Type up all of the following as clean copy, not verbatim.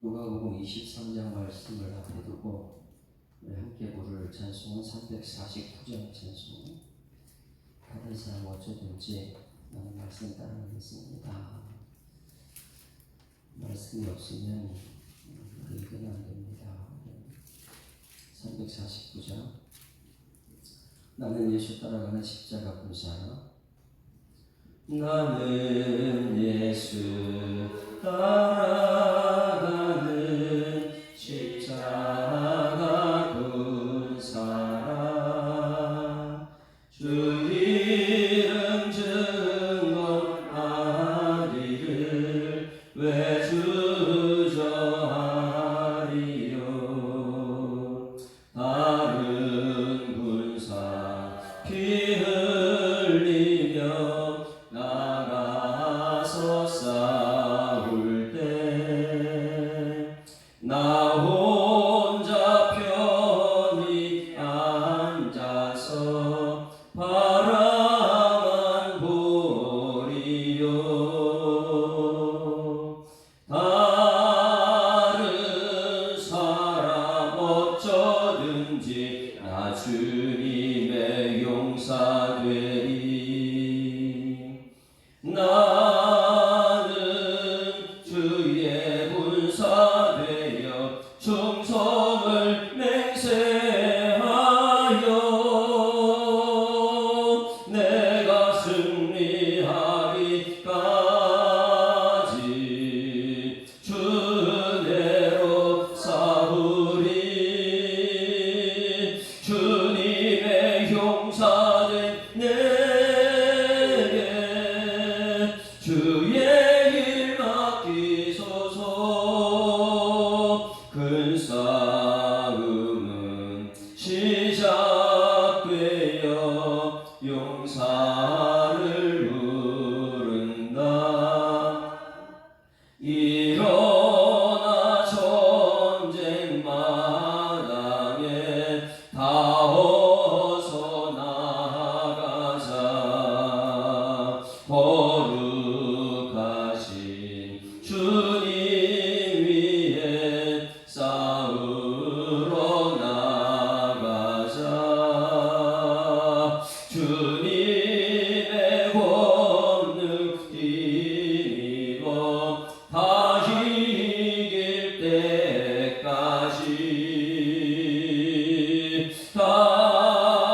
누가복음 23장 말씀을 앞에 두고 우리 함께 부를 찬송은 349장 찬송. 다른 사람 어쩌든지 나는 말씀 따라가겠습니다. 말씀이 없으면 읽으면 안 됩니다. 349장. 나는 예수 따라가는 십자가 군사. 나는 예수 따라가는 십자가 군사. 주 이름 증언하리를 왜 주저하리요. 다른 군사 피 흘리며 나가서 싸울 때 나 혼자 편히 앉아서 바라만 보리요. 다른 사람 어쩌든지 나 주님의 용사 되리. 나는 주의 군사 되어 충성을 맹세하여 내가 승리하기까지 주 은혜로 싸우리. 주님의 용사된 내게 주의 일 맡기소서. 큰 싸움은 시작되어 용사를 부른다. 일어나 전쟁 마당에 다 어서 나가자. 거룩하신 주님 위에 싸우러 나가자. 주님의 권능 힘입어 다 이길 때까지.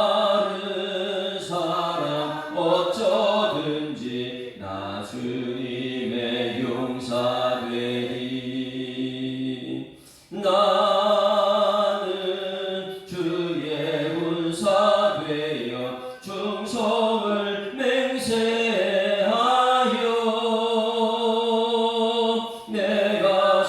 다른 사람 어쩌든지 나 주님의 용사 되리. 나는 주의 군사 되어 충성을 맹세하여 내가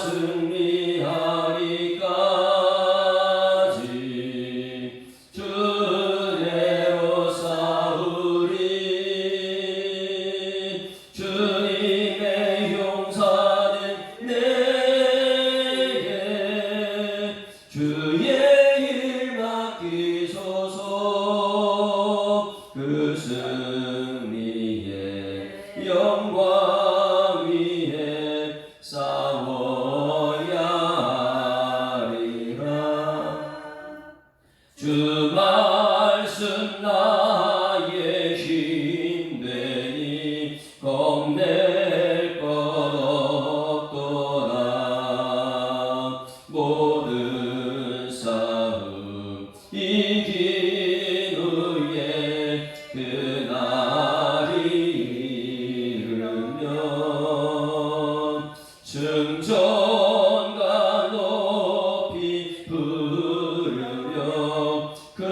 승리하리까지 주 은혜로 싸우리. 주님의 용사된 내게 주의 일 맡기소서. 그 승리의 영광 위에 싸워야 하리라. 주 말씀 나의 힘 되니 겁낼 것 없도다. 모든 싸움 이긴 후에 그날이 이르면 승전가 높이 부르며 큰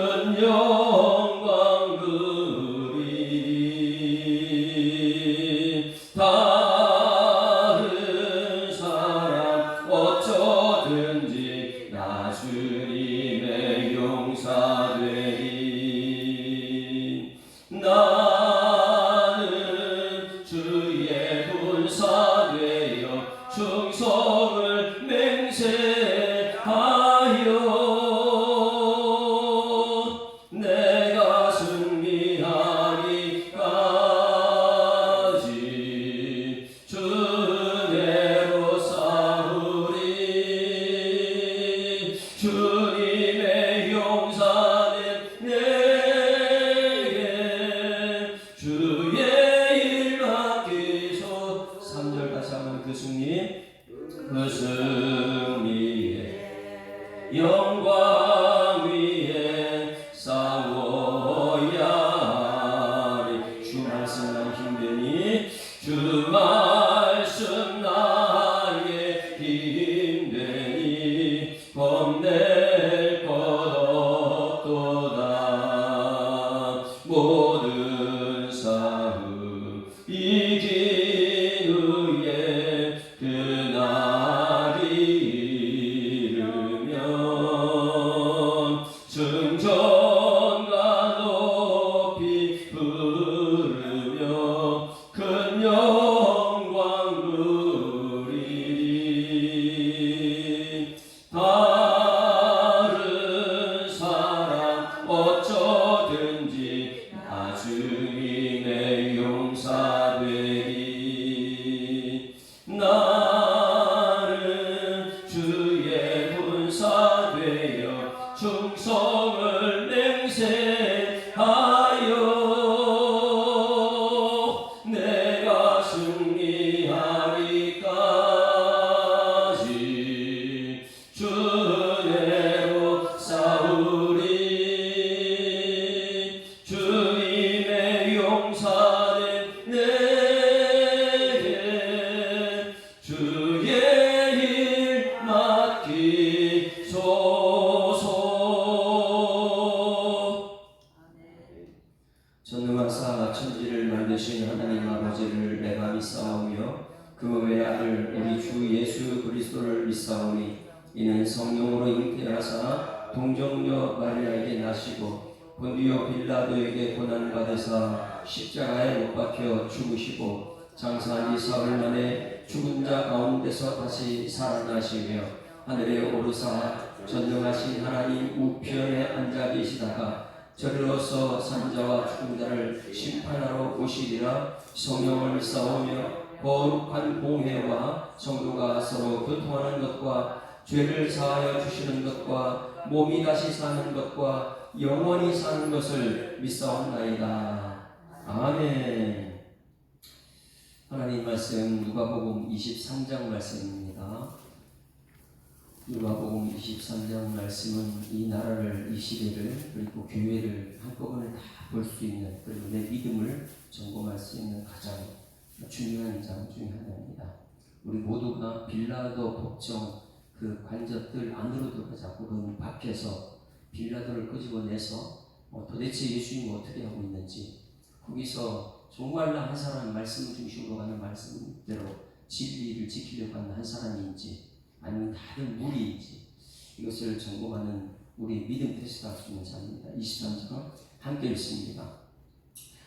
영광 누리. 다른 사람 어쩌든지 나 주님의 용사 되리. 나는 주의 군사 되어 충성을 맹세하여 내가 승리하기까지 주 은혜로 싸우리. 승리의 영광 위에 싸워야 하리. 주 말씀 난 힘드니 주 말씀 나의 힘드니 겁낼 것 없도다. 모든 싸움 이긴 후에 그날이 이르면 승전가 높이 부르며 큰 영광 누리리. 다른 사람 어쩌든지 나 주님의 용사되리. 나는 주의 군사되어 충성을 맹세하여 내가 승리하리까지 주대로 싸우리. 주님의 용사된 내게 주의 일 맡기소서. 전능하사 천지를 만드신 하나님 아버지를 내가 믿사오며 그 외의 아들 우리 주 예수 그리스도를 믿사오니 이는 성령으로 잉태하사 동정녀 마리아에게 나시고 본디오 빌라도에게 고난받으사 십자가에 못 박혀 죽으시고 장사한 지 사흘 만에 죽은 자 가운데서 다시 살아나시며 하늘에 오르사 전능하신 하나님 우편에 앉아 계시다가 저리로서 산자와 죽은 자를 심판하러 오시리라. 성령을 믿사오며 거룩한 공회와 성도가 서로 교통하는 것과 죄를 사하여 주시는 것과 몸이 다시 사는 것과 영원히 사는 것을 믿사옵나이다. 아멘. 하나님 말씀 누가복음 23장 말씀입니다. 누가복음 23장 말씀은 이 나라를, 이 시대를, 그리고 교회를 한꺼번에 다 볼 수 있는, 그리고 내 믿음을 점검할 수 있는 가장 중요한 장 중에 하나입니다. 우리 모두가 빌라도 법정 그 관저들 안으로 들어가지 않고 그 밖에서 빌라도를 끄집어내서 도대체 예수님이 어떻게 하고 있는지, 거기서 정말로 한 사람 말씀 중심으로 가는 말씀대로 진리를 지키려고 하는 한 사람인지 아니면 다들 무리인지, 이것을 점검하는 우리 믿음 테스트가 할 수 있는 자입니다. 23장 함께 읽습니다.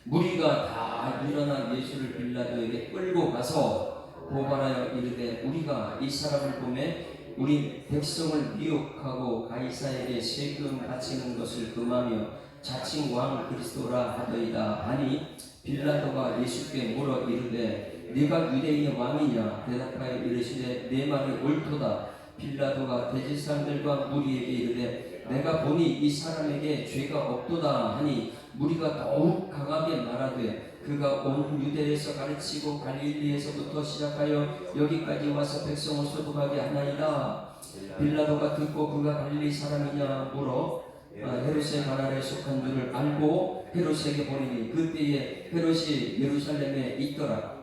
무리가 다 일어나 예수를 빌라도에게 끌고 가서 고발하여 이르되 우리가 이 사람을 보매 우리 백성을 미혹하고 가이사에게 세금 바치는 것을 금하며 자칭 왕 그리스도라 하더이다 하니 빌라도가 예수께 물어 이르되 네가 유대인의 왕이냐 대답하여 이르시되 내 말이 옳도다. 빌라도가 대제사장들과 무리에게 이르되 내가 보니 이 사람에게 죄가 없도다 하니 무리가 더욱 강하게 말하되 그가 온 유대에서 가르치고 갈릴리에서부터 시작하여 여기까지 와서 백성을 소독하게 하나이다. 빌라도가 듣고 그가 갈릴리 사람이냐 물어 헤롯의 가나에 속한 줄을 알고 헤롯에게 보내니 그때에 헤롯이 예루살렘에 있더라.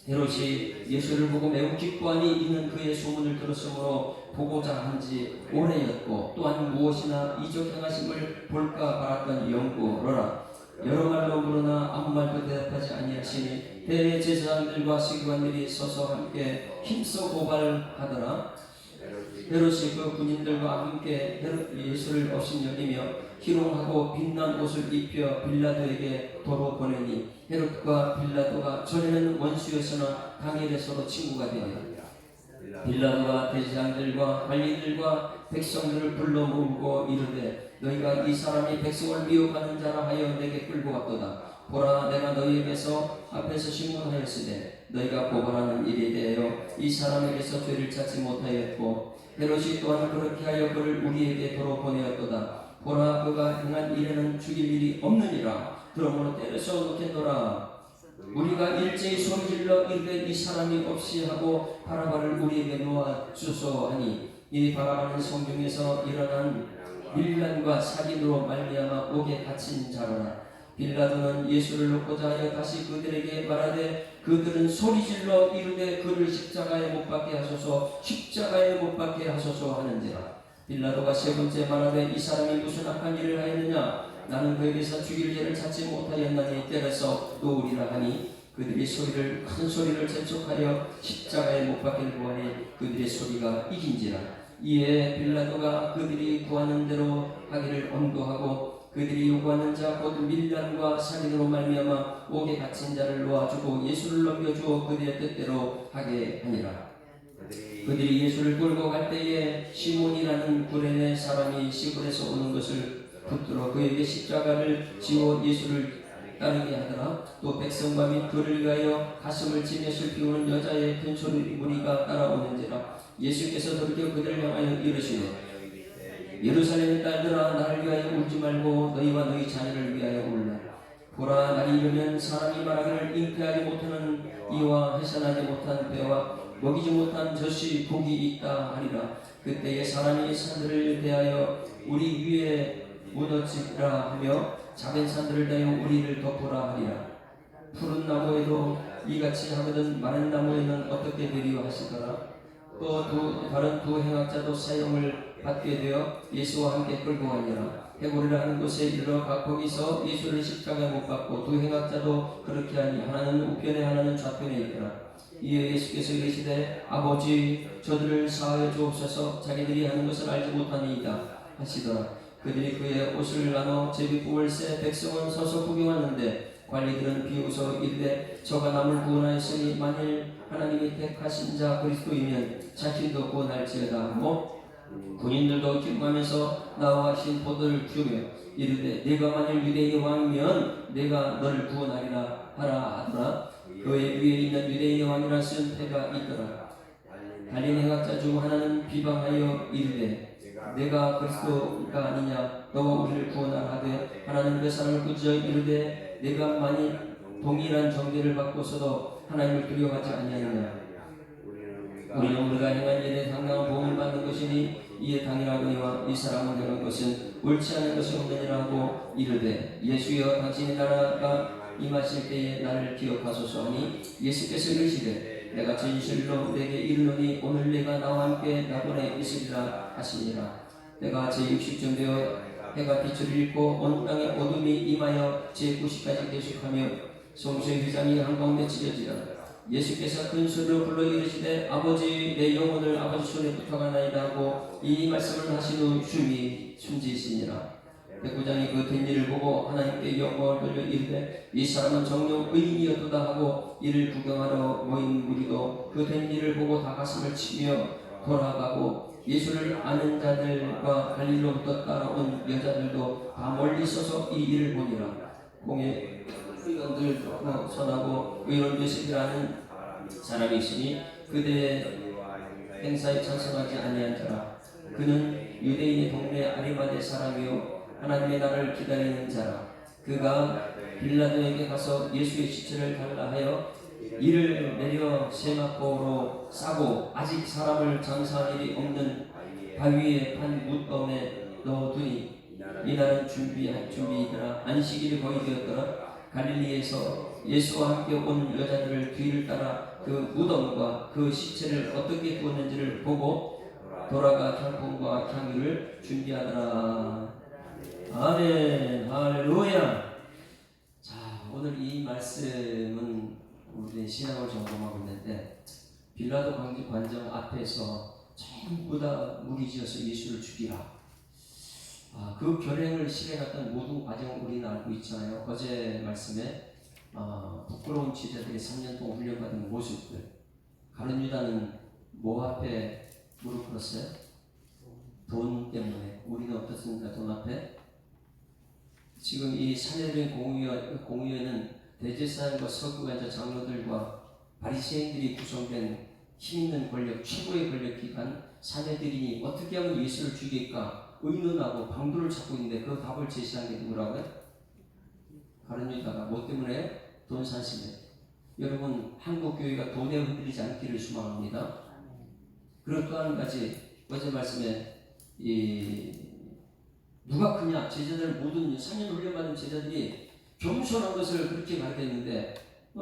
헤롯이 예수를 보고 매우 기뻐하니 이는 그의 소문을 들었으므로 보고자 한지 오래였고 또한 무엇이나 이적 행하심을 볼까 바랐던 영구로라. 여러 말로 물으나 아무 말도 대답하지 아니하시니 대제사장들과 서기관들이 서서 함께 힘써 고발하더라. 헤롯이 그 군인들과 함께 예수를 업신여기며 희롱하고 빛난 옷을 입혀 빌라도에게 도로 보내니 헤롯과 빌라도가 전에는 원수였으나 당일에 서로 친구가 되니라. 빌라도가 대제사장들과 관리들과 백성들을 불러 모으고 이르되 너희가 이 사람이 백성을 미혹하는 자라 하여 내게 끌고 왔도다. 보라 내가 너희에게서 앞에서 신문하였으되 너희가 고발하는 일에 대하여 이 사람에게서 죄를 찾지 못하였고 헤롯이 또한 그렇게 하여 그를 우리에게 도로 보내었도다. 보라 그가 행한 일에는 죽일 일이 없느니라. 그러므로 때려쳐 놓겠노라. 우리가 일제히 소리질러 이르되 이 사람이 없이 하고 바라바를 우리에게 놓아 주소서 하니 이 바라바는 성중에서 일어난 밀란과 살인으로 말미암아 옥에 갇힌 자로라. 빌라도는 예수를 놓고자 하여 다시 그들에게 말하되 그들은 소리질러 이르되 그를 십자가에 못 박게 하소서 십자가에 못 박게 하소서 하는지라. 빌라도가 세 번째 말하되 이 사람이 무슨 악한 일을 하였느냐 나는 그에게서 죽일 죄를 찾지 못하였나니 때려서 놓으리라 하니 그들이 큰 소리를 재촉하여 십자가에 못 박기를 구하니 그들의 소리가 이긴지라. 이에 빌라도가 그들이 구하는 대로 하기를 엄도하고 그들이 요구하는 자 곧 밀란과 살인으로 말미암아 옥에 갇힌 자를 놓아주고 예수를 넘겨주어 그들의 뜻대로 하게 하니라. 그들이 예수를 끌고 갈 때에 시몬이라는 구레네 사람이 시골에서 오는 것을 붙들어 그에게 십자가를 지워 예수를 따르게 하더라. 또 백성과 및 그를 위하여 가슴을 치며 슬피우는 여자의 큰 소리 무리가 따라오는지라. 예수께서 돌이켜 그들을 향하여 이르시되 예루살렘의 딸들아 나를 위하여 울지 말고 너희와 너희 자녀를 위하여 울라. 보라 날이 이르면 사람이 말하기를 잉태하지 못하는 이와 해산하지 못한 배와 먹이지 못한 젖이 복이 있다 하리라. 그때에 사람이 산들을 대하여 우리 위에 무너지라 하며 작은 산들을 대하여 우리를 덮으라 하리라. 푸른 나무에도 이같이 하거든 마른 나무에는 어떻게 되리요 하시더라. 또 다른 두 행악자도 사형을 받게 되어 예수와 함께 끌고 가니라. 해골이라 하는 곳에 이르러 거기서 예수를 십자가에 못 박고 두 행악자도 그렇게 하니 하나는 우편에 하나는 좌편에 있더라. 이에 예수께서 이르시되 아버지 저들을 사하여 주옵소서 자기들이 하는 것을 알지 못하니이다 하시더라. 그들이 그의 옷을 나눠 제비뽑을 새 백성은 서서 구경하는데 관리들은 비웃어 이르되 저가 남을 구원하였으니 만일 하나님이 택하신 자 그리스도이면 자신도 구원할지어다 하고 군인들도 기뻐하면서 나와 신포도를 주며 이르되 네가 만일 유대인의 왕이면 내가 너를 구원하리라 하라 하더라. 그의 위에 있는 유대인의 왕이라 쓴 패가 있더라. 달린 행악자 중 하나는 비방하여 이르되 내가 그리스도가 아니냐 너가 우리를 구원하라 하되 하나는 그 사람을 꾸짖어 이르되 내가 만일 동일한 정죄를 받고서도 하나님을 두려워하지 아니하느냐. 우리는 우리가 행한 일에 당당한 보험을 받는 것이니 이에 당연하거니와 이 사람은 행한 것은 옳지 않은 것이 없느니라 하고 이르되 예수여 당신의 나라가 임하실 때에 나를 기억하소서 하니 예수께서 이르시되 내가 진실로 내게 이르노니 오늘 내가 나와 함께 낙원에 있으리라 하시니라. 내가 제60쯤 되어 해가 빛을 잃고 온 땅에 어둠이 임하여 제90까지 계속하며 성소의 휘장이 한가운데 찢어지라. 예수께서 큰 소리로 불러 이르시되 아버지 내 영혼을 아버지 손에 부탁하나이다 하고 이 말씀을 하신 후 숨이 숨지시니라. 백부장이 그 된 일을 보고 하나님께 영광을 돌려 이르되 이 사람은 정녕 의인이었도다 하고 이를 구경하러 모인 무리도 그 된 일을 보고 다 가슴을 치며 돌아가고 예수를 아는 자들과 갈릴리로부터 따라온 여자들도 다 멀리 서서 이 일을 보니라. 공의 의원들 선하고 의론 요셉이라는 사람이 있으니 그들의 행사에 찬성하지 아니한 자라. 그는 유대인의 동네 아리마대 사람이요 하나님의 나라를 기다리는 자라. 그가 빌라도에게 가서 예수의 시체를 달라 하여 이를 내려 세마포로 싸고 아직 사람을 장사할 일이 없는 바위에 판 뭇범에 넣어두니 이날은 준비이더라. 안식일이 거의 되었더라. 갈릴리에서 예수와 함께 온 여자들을 뒤를 따라 그 무덤과 그 시체를 어떻게 두었는지를 보고 돌아가 향품과 향유를 준비하더라. 아멘. 할렐루야. 자, 오늘 이 말씀은 우리의 신앙을 점검하고 있는데 빌라도 관정 앞에서 전부 다 무리지어서 예수를 죽이라. 그 결행을 실행했던 모든 과정을 우리는 알고 있잖아요. 어제 말씀에 부끄러운 제자들이 3년 동안 훈련받은 모습들. 가룟 유다는 뭐 앞에 무릎 꿇었어요? 돈 때문에. 우리는 어떻습니까? 돈 앞에? 지금 이 사내들인 공의회는 대제사장과 서기관자 장로들과 바리새인들이 구성된 힘있는 권력, 최고의 권력 기관 사내들이니 어떻게 하면 예수를 죽일까 의논하고 방도를 찾고 있는데 그 답을 제시한 게 누구라고요? 가룟 유다가 뭐 때문에? 돈 산심에. 여러분 한국 교회가 돈에 흔들리지 않기를 소망합니다. 그리고 또 한 가지 어제 말씀에 누가 크냐, 제자들 모든 3년 훈련받은 제자들이 겸손한 것을 그렇게 가르쳤는데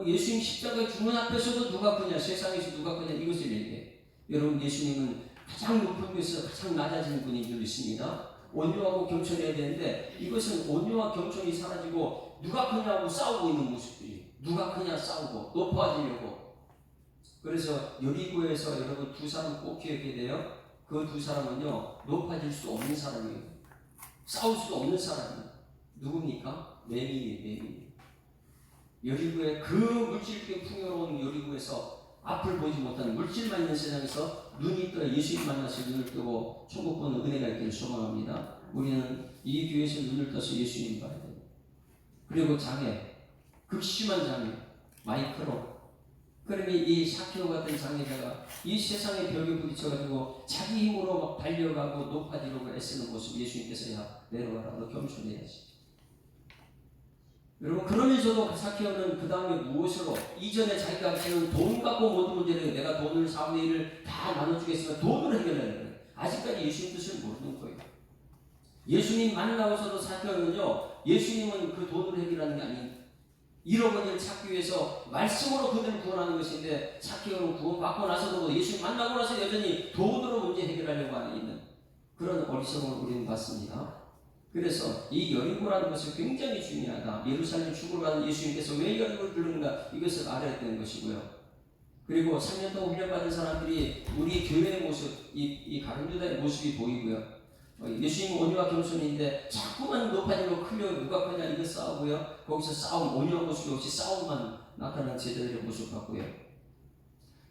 예수님 십자가의 주문 앞에서도 누가 크냐, 세상에서 누가 크냐 이것을 얘기해. 여러분 예수님은 가장 높은 곳에서 가장 낮아지는 분인 줄 믿습니다. 온유하고 겸손해야 되는데 이것은 온유와 겸손이 사라지고 누가 크냐고 싸우고 있는 모습들이, 누가 크냐 싸우고 높아지려고. 그래서 여리고에서 여러분 두 사람 꼭 기억해야 돼요. 그 두 사람은요 높아질 수 없는 사람이에요. 싸울 수도 없는 사람이에요. 누굽니까? 매민이에요. 매민. 여리고의 그 물질적인 풍요로운 여리고에서 앞을 보지 못하는 물질만 있는 세상에서 눈이 떠 예수님 만나서 눈을 뜨고 천국 보는 은혜가 있기를 소망합니다. 우리는 이 교회에서 눈을 떠서 예수님 봐야 돼요. 그리고 장애, 극심한 장애, 마이크로. 그러니 이 샤케오 같은 장애자가 이 세상의 벽에 부딪혀가지고 자기 힘으로 막 달려가고 높아지려고 애쓰는 모습 예수님께서 야 내려와라 너 겸손해야지. 여러분 그러면서도 샤케오는 그 다음에 무엇으로 이전에 자기가 가지는 돈 갖고 모든 문제를 내가 돈을 4분의 1을 다 나눠주겠으면 돈으로 해결하는 거예요. 아직까지 예수님 뜻을 모르는 거예요. 예수님 만나고서도 샤케오는요 예수님은 그 돈으로 해결하는 게 아닌 잃어버린 찾기 위해서 말씀으로 그들을 구원하는 것인데 샤케오는 구원받고 나서도 예수님 만나고 나서 여전히 돈으로 문제 해결하려고 하는 있는 그런 어리석음을 우리는 봤습니다. 그래서 이 여리고라는 것은 굉장히 중요하다. 예루살렘 죽으러 가는 예수님께서 왜 여리고를 부르는가 이것을 알아야 되는 것이고요. 그리고 3년 동안 훈련받은 사람들이 우리 교회의 모습, 이 가룟유다의 모습이 보이고요. 예수님 온유와 겸손인데 자꾸만 높아지고 크려 누가 크냐 이거 싸우고요. 거기서 싸움, 온유한 모습이 없이 싸움만 나타나는 제자들의 모습 같고요.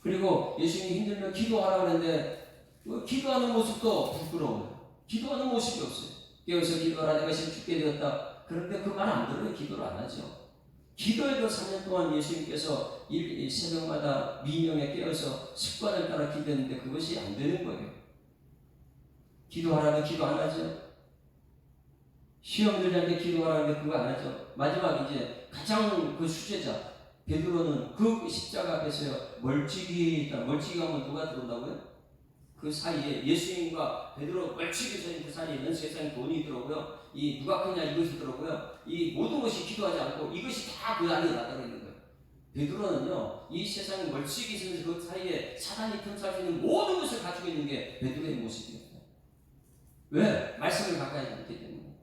그리고 예수님이 힘들면 기도하라 그랬는데 기도하는 모습도 부끄러워요. 기도하는 모습이 없어요. 깨어서 기도하라 내가 지금 죽게 되었다. 그런데 그 말 안 들어요. 기도를 안 하죠. 기도에도 3년 동안 예수님께서 새벽마다 미명에 깨어서 습관을 따라 기도했는데 그것이 안 되는 거예요. 기도하라면 기도 안 하죠. 시험 들자는데 기도하라는데 그거 안 하죠. 마지막 이제 가장 그 수제자 베드로는 그 십자가 앞에서요 멀찍이 있다. 멀찍이 하면 누가 들어온다고요? 그 사이에 예수님과 베드로 멀찍이 서 있는 그 사이에는 세상에 돈이 있더라고요. 이 누가 크냐 이것이 있더라고요. 이 모든 것이 기도하지 않고 이것이 다 그 안에 나타나 있는 거예요. 베드로는요 이 세상에 멀찍이 있는 그 사이에 사단이 틈살 수 있는 모든 것을 가지고 있는 게 베드로의 모습이었어요. 왜? 말씀을 가까이 않기 때문에.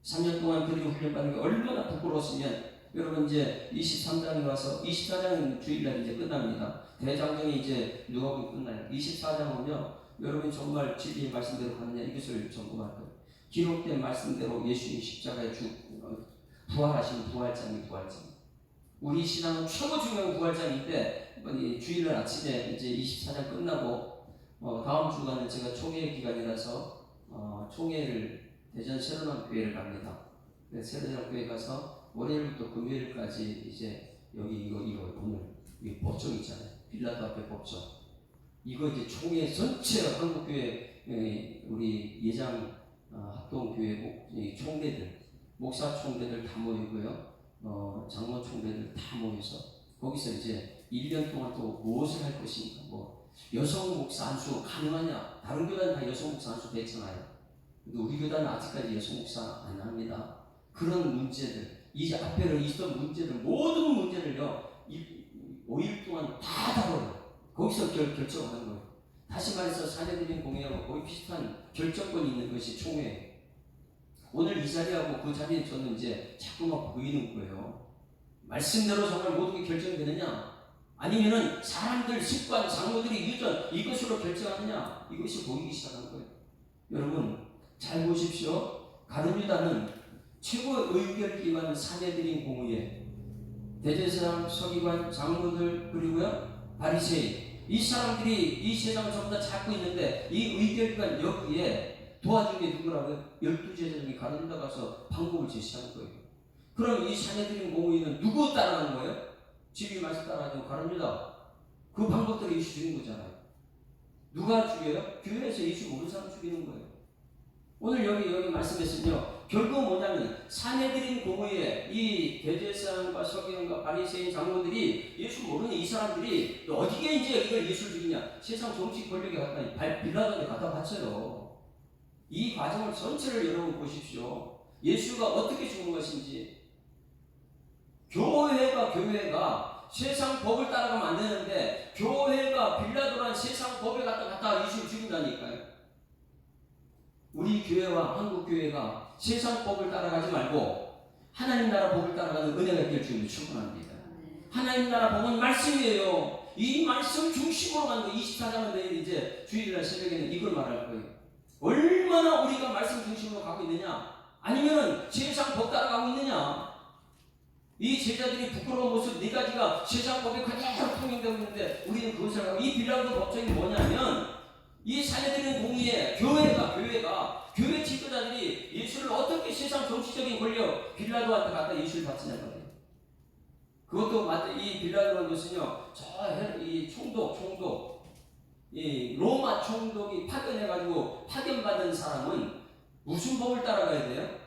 3년 동안 그들이 훈련받는 게 얼마나 부끄러웠으면 여러분 이제 23장에 와서 24장은 주일날 이제 끝납니다. 대장정이 이제 누가복음 끝나요. 24장은요 여러분 정말 진리의 말씀대로 가느냐 이것을 점검할 거예요. 기록된 말씀대로 예수님 십자가에 부활하신 부활장이 부활장. 우리 신앙은 최고 중요한 부활장인데 주일날 아침에 이제 24장 끝나고 다음 주간은 제가 총회 기간이라서 총회를 대전 새로운 교회를 갑니다. 새로운 교회 가서 월요일부터 금요일까지 이제 여기 이거 오늘 이 법정 있잖아요. 빌라도 앞에 법정. 이거 이제 총회 전체 한국교회 우리 예장 합동교회 총대들 목사 총대들 다 모이고요. 장로 총대들 다 모여서 거기서 이제 1년 동안 또 무엇을 할 것인가 뭐 여성 목사 안수 가능하냐? 다른 교단은 다 여성 목사 안수 됐잖아요. 근데 우리 교단은 아직까지 여성 목사 안 합니다. 그런 문제들, 이제 앞에 있었던 문제들, 모든 문제를요, 5일 동안 다 다뤄요. 거기서 결정하는 거예요. 다시 말해서 사제들인 공회하고 거의 비슷한 결정권이 있는 것이 총회예요. 오늘 이 자리하고 그 자리에 저는 이제 자꾸만 보이는 거예요. 말씀대로 정말 모든 게 결정되느냐? 아니면은 사람들, 습관, 장로들이 유전 이것으로 결정하느냐? 이것이 보이기 시작한 거예요. 여러분 잘 보십시오. 가룟유다는 최고 의결기관 사제들인 공의회, 대제사장, 서기관, 장로들 그리고요 바리새인 이 사람들이 이 세상을 전부 다 잡고 있는데 이 의결기관 여기에 도와준 게 누구라고요? 12제자 중에 가룟유다 가서 방법을 제시한 거예요. 그럼 이 사제들인 공의회는 누구 따라가는 거예요? 집이 말씀 따라가지고 가룟유다 그 방법대로 예수 죽이는 거잖아요. 누가 죽여요? 교회에서 예수 모르는 사람 죽이는 거예요. 오늘 여기 말씀했으면요 결국 뭐냐면 사내들인 공의에 이 대제사장과 서기관과 바리새인 장로들이 예수 모르는 이 사람들이 어디에 이제 이걸 예수를 죽이냐, 세상 정치 권력에 갖다 빌라도에 갖다 바쳐요. 이 과정을 전체를 여러분 보십시오. 예수가 어떻게 죽은 것인지. 교회가 세상 법을 따라가면 안 되는데 교회가 빌라도란 세상 법에 갖다 예수를 죽인다니까요. 우리 교회와 한국 교회가 세상 법을 따라가지 말고 하나님 나라 법을 따라가는 은혜가 될 줄로 축원합니다. 하나님 나라 법은 말씀이에요. 이 말씀 중심으로 가는 거. 24장은 내일 이제 주일날 새벽에는 이걸 말할 거예요. 얼마나 우리가 말씀 중심으로 가고 있느냐, 아니면은 세상 법 따라가고 있느냐. 이 제자들이 부끄러운 모습 네 가지가 세상 법에 그대로 통용되고 있는데 우리는 그것을 하고, 이 빌라도 법정이 뭐냐면 이 사내들인 공의에 교회 지도자들이 예수를 어떻게 세상 정치적인 권력 빌라도한테 갖다 예수를 바치냐는 거예요. 그것도 맞다. 이 빌라도라는 것은요, 이 총독, 이 로마 총독이 파견해가지고 파견받은 사람은 무슨 법을 따라가야 돼요?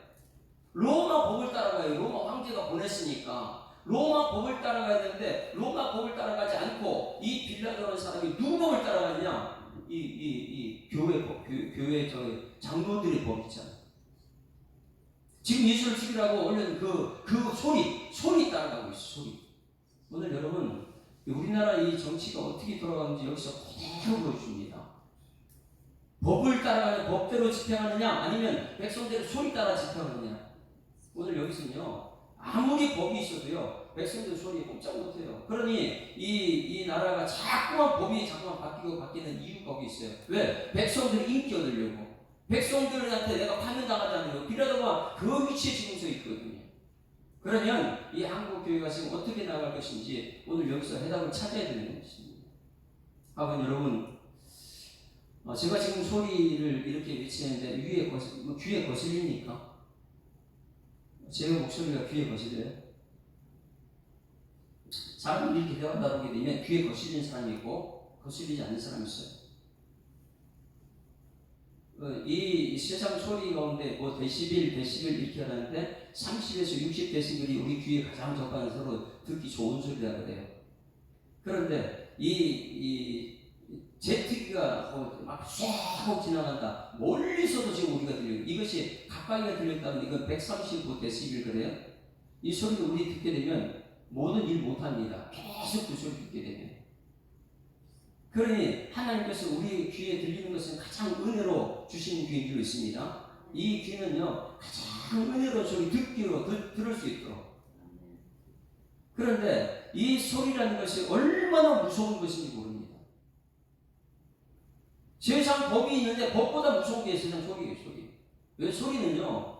로마 법을 따라가요. 로마 황제가 보냈으니까 로마 법을 따라가야 되는데 로마 법을 따라가지 않고 이 빌라도라는 사람이 누구 법을 따라가냐? 이 교회 법, 교회 장로들의 법 있잖아. 지금 예수를 죽이라고 얼른 그 소리 따라가고 있어. 소리. 오늘 여러분, 우리나라 이 정치가 어떻게 돌아가는지 여기서 그대로 보여줍니다. 법을 따라가는, 법대로 집행하느냐, 아니면 백성대로 소리 따라 집행하느냐. 오늘 여기서는요, 아무리 법이 있어도요, 백성들 소리에 꼼짝 못해요. 그러니 이 나라가 법이 자꾸만 바뀌는 이유가 거기 있어요. 왜? 백성들이 인기 얻으려고. 백성들한테 내가 파면당하자는 거. 빌라도가 그 위치에 지금 서 있거든요. 그러면 이 한국 교회가 지금 어떻게 나갈 것인지 오늘 여기서 해답을 찾아야 되는 것입니다. 아버님 여러분, 제가 지금 소리를 이렇게 외치는데 귀에 거슬립니까? 제 목소리가 귀에 거슬려요? 사람이 이렇게 대화 나누게 되면 귀에 거슬리는 사람이 있고 거슬리지 않는 사람이 있어요. 이 세상 소리 가운데 데시벨 이렇게 하는데 30에서 60데시벨이 우리 귀에 가장 적합한 서로 듣기 좋은 소리라 그래요. 그런데 이 제트기가 막 쏙 하고 지나간다. 멀리서도 지금 우리가 들려요. 이것이 가까이가 들렸다면 이건 135데시벨 그래요. 이 소리를 우리 듣게 되면 모든 일 못합니다. 계속 그 소리 듣게 되면. 그러니 하나님께서 우리 귀에 들리는 것은 가장 은혜로 주신 귀인 줄 있습니다. 이 귀는요, 가장 은혜로 소리 듣기로 들을 수 있도록. 그런데 이 소리라는 것이 얼마나 무서운 것인지 모릅니다. 세상 법이 있는데 법보다 무서운 게 세상 소리예요, 소리. 왜? 소리는요,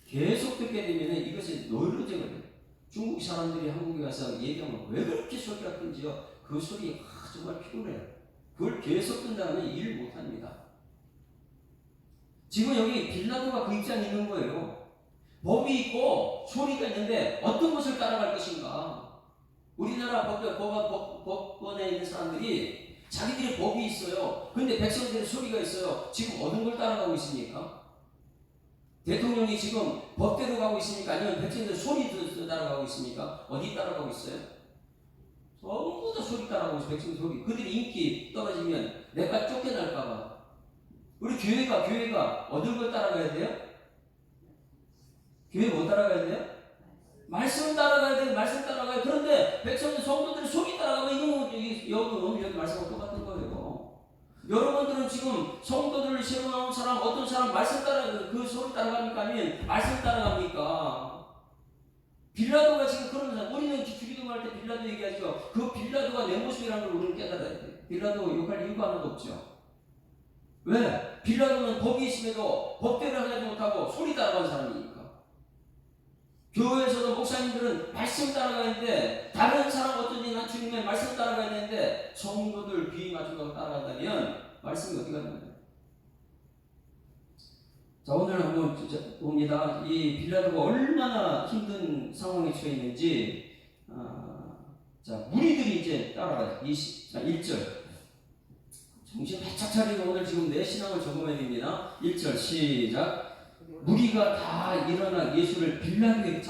계속 듣게 되면 이것이 노이로제가 돼요. 중국 사람들이 한국에 가서 얘기하면 왜 그렇게 소리가 큰지요? 그 소리 정말 피곤해요. 그걸 계속 든다면 일을 못합니다. 지금 여기 빌라도가 그 입장에 있는 거예요. 법이 있고 소리가 있는데 어떤 것을 따라갈 것인가? 우리나라 법원에 있는 사람들이 자기들의 법이 있어요. 근데 백성들의 소리가 있어요. 지금 어떤 걸 따라가고 있습니까? 대통령이 지금 법대로 가고 있습니까? 아니면 백성들 소리 따라가고 있습니까? 어디 따라가고 있어요? 전부 다 소리 따라가고 있어요. 백성 소리. 그들이 인기 떨어지면 내가 쫓겨날까봐. 우리 교회가 어떤 걸 따라가야 돼요? 교회 뭐 따라가야 돼요? 말씀 따라가야 돼요. 말씀 따라가야 돼요. 그런데 백성들, 성도들이 소리 따라가면 오늘 여기 말씀과 똑같은 거예요. 여러분들은 지금 성도들 새로 나온 사람, 어떤 사람 말씀 그 소리 따라갑니까? 아니면 말씀 따라갑니까? 빌라도가 지금 그런 사람, 우리는 주기도 할 때 빌라도 얘기하죠. 그 빌라도가 내 모습이라는 걸 우리는 깨달아야 돼. 빌라도 욕할 이유가 하나도 없죠. 왜? 빌라도는 법이 있음에도 법대로 하지 못하고 소리 따라가는 사람이니까. 교회에서도 목사님들은 말씀 따라가야 되는데, 다른 사람 어떤지 난 주님의 말씀 따라가야 되는데, 성도들 귀 맞추고 따라간다면 말씀이 어디 가는 거예요? 자, 오늘 한번 봅니다. 이 빌라도가 얼마나 힘든 상황에 처해 있는지. 자, 무리들이 이제 따라가요. 1절. 정신 바짝 차리고 오늘 지금 내 신앙을 적응해야 됩니다. 1절 시작. 무리가 다 일어나 예수를 빌라도에게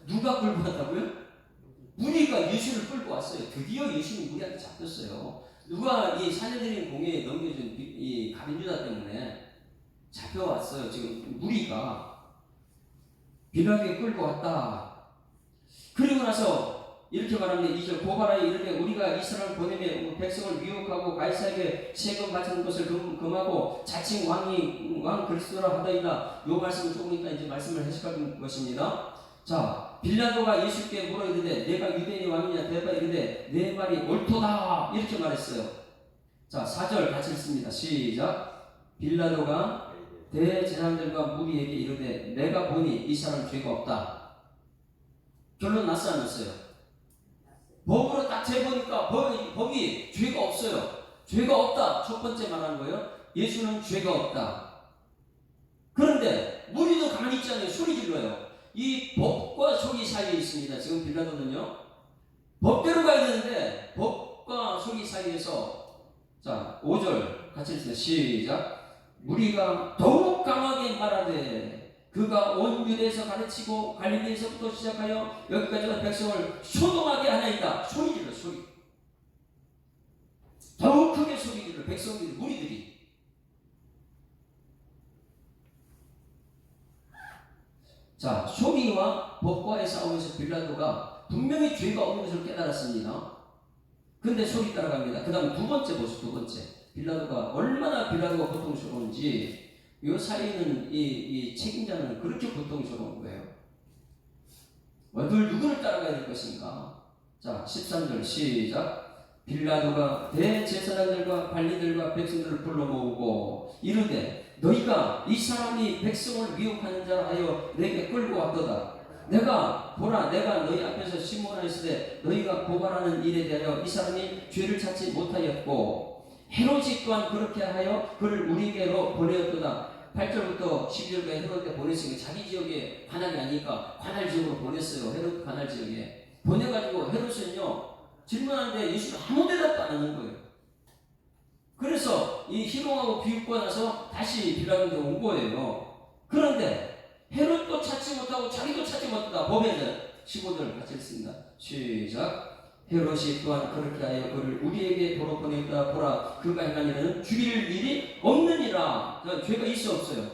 누가 끌고 왔다고요? 무리가 예수를 끌고 왔어요. 드디어 예수는 무리한테 잡혔어요. 누가 이 사내들인 공회에 넘겨준 이 가룟유다 때문에 잡혀왔어요. 지금 무리가 빌라도에 끌고 왔다. 그리고 나서 이렇게 말합니다. 2절 고발하여 이르되 우리가 이 사람을 보내며 백성을 미혹하고 가이사에게 세금 바치는 것을 금하고 자칭 왕 그리스도라 하더이다. 요 말씀을 조금 이따 이제 말씀을 해석할 것입니다. 자, 빌라도가 예수께 물어 이르되 내가 유대인의 왕이냐 대답하여 이르되 내 말이 옳도다 이렇게 말했어요. 자, 4절 같이 읽습니다. 시작. 빌라도가 대제사장들과 무리에게 이르되 내가 보니 이 사람 죄가 없다. 결론 났어 안 났어요? 법으로 딱 재보니까 법이 죄가 없어요. 죄가 없다. 첫 번째 말하는 거예요. 예수는 죄가 없다. 그런데 무리도 가만히 있지 않아요. 소리 질러요. 이 법과 소리 사이에 있습니다. 지금 빌라도는요. 법대로 가야 되는데 법과 소리 사이에서 자 5절 같이 읽습니다. 시작. 무리가 더욱 강하게 말하되 그가 온 유대에서 가르치고 갈릴리에서부터 시작하여 여기까지 백성을 소동하게 하나이다. 소리 질러 소리. 더욱 크게 소리 질러 백성들이 무리들이. 자, 소리와 법과의 싸움에서 빌라도가 분명히 죄가 없는 것을 깨달았습니다. 근데 소리 따라갑니다. 그 다음 두 번째 보세요. 두 번째 빌라도가 얼마나 빌라도가 고통스러운지 이 사이에는 이 책임자는 그렇게 고통스러운 거예요. 누구를 따라가야 될 것인가? 자, 13절 시작. 빌라도가 대제사장들과 관리들과 백성들을 불러 모으고 이르되 너희가 이 사람이 백성을 미혹하는 자라 하여 내게 끌고 왔도다. 내가 너희 앞에서 신문하였으되 너희가 고발하는 일에 대하여 이 사람이 죄를 찾지 못하였고 헤롯이 또한 그렇게 하여 그를 우리에게로 보내었도다. 8절부터 12절까지 헤롯에 보냈으니까 자기 지역에 관할이 아니니까 관할 지역으로 보냈어요. 헤롯 관할 지역에 보내가지고 헤롯은요 질문하는데 예수는 아무 대답도 안 하는 거예요. 그래서 이 희롱하고 비웃고 나서 다시 빌라도에게 온 거예요. 그런데 헤롯도 찾지 못하고 자기도 찾지 못하다. 법에는 15절 같이 읽습니다. 시작. 헤롯이 또한 그렇게 하여 그를 우리에게 도로 보내었다. 보라 그가 행한 일은 죽일 일이 없느니라. 죄가 있어 없어요?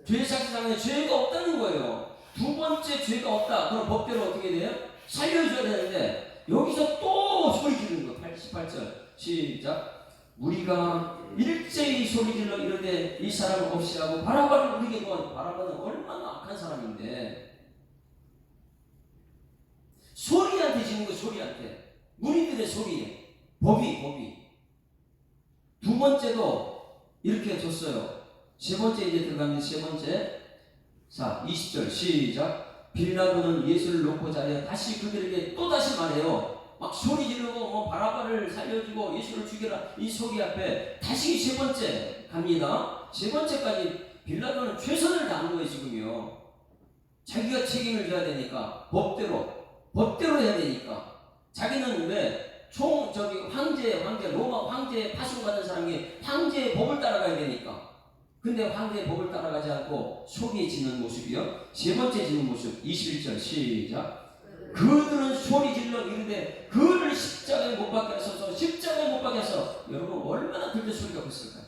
죄사실상에 죄가 없다는 거예요. 두 번째 죄가 없다. 그럼 법대로 어떻게 돼요? 살려줘야 되는데 여기서 또 소리 지르는 거. 88절 시작. 우리가 일제히 소리 질러 이르되 이 사람을 없이 하고 바라바를 우리에게 구한. 바라바는 얼마나 악한 사람인데 소리한테 지는 거. 소리한테 무리들의 소리에 법이 두 번째도 이렇게 줬어요. 세 번째 이제 들어가면 세 번째. 자 20절 시작. 빌라도는 예수를 놓고자 하여 다시 그들에게 또 다시 말해요. 막 소리 지르고 바라바를 살려주고 예수를 죽여라 이 소리 앞에 다시 세 번째 갑니다. 세 번째까지 빌라도는 최선을 다한 거예요. 지금요 자기가 책임을 져야 되니까 법대로 해야 되니까. 자기는 왜 황제 로마 황제의 파송받은 사람이 황제의 법을 따라가야 되니까. 근데 황제의 법을 따라가지 않고 소리 지는 모습이요. 세 번째 지는 모습 21절 시작. 그들은 소리 질러 이르되 그를 십자가에 못 박게 하소서. 십자가에 못 박게 하소서. 여러분 얼마나 그때 소리가 컸을까요?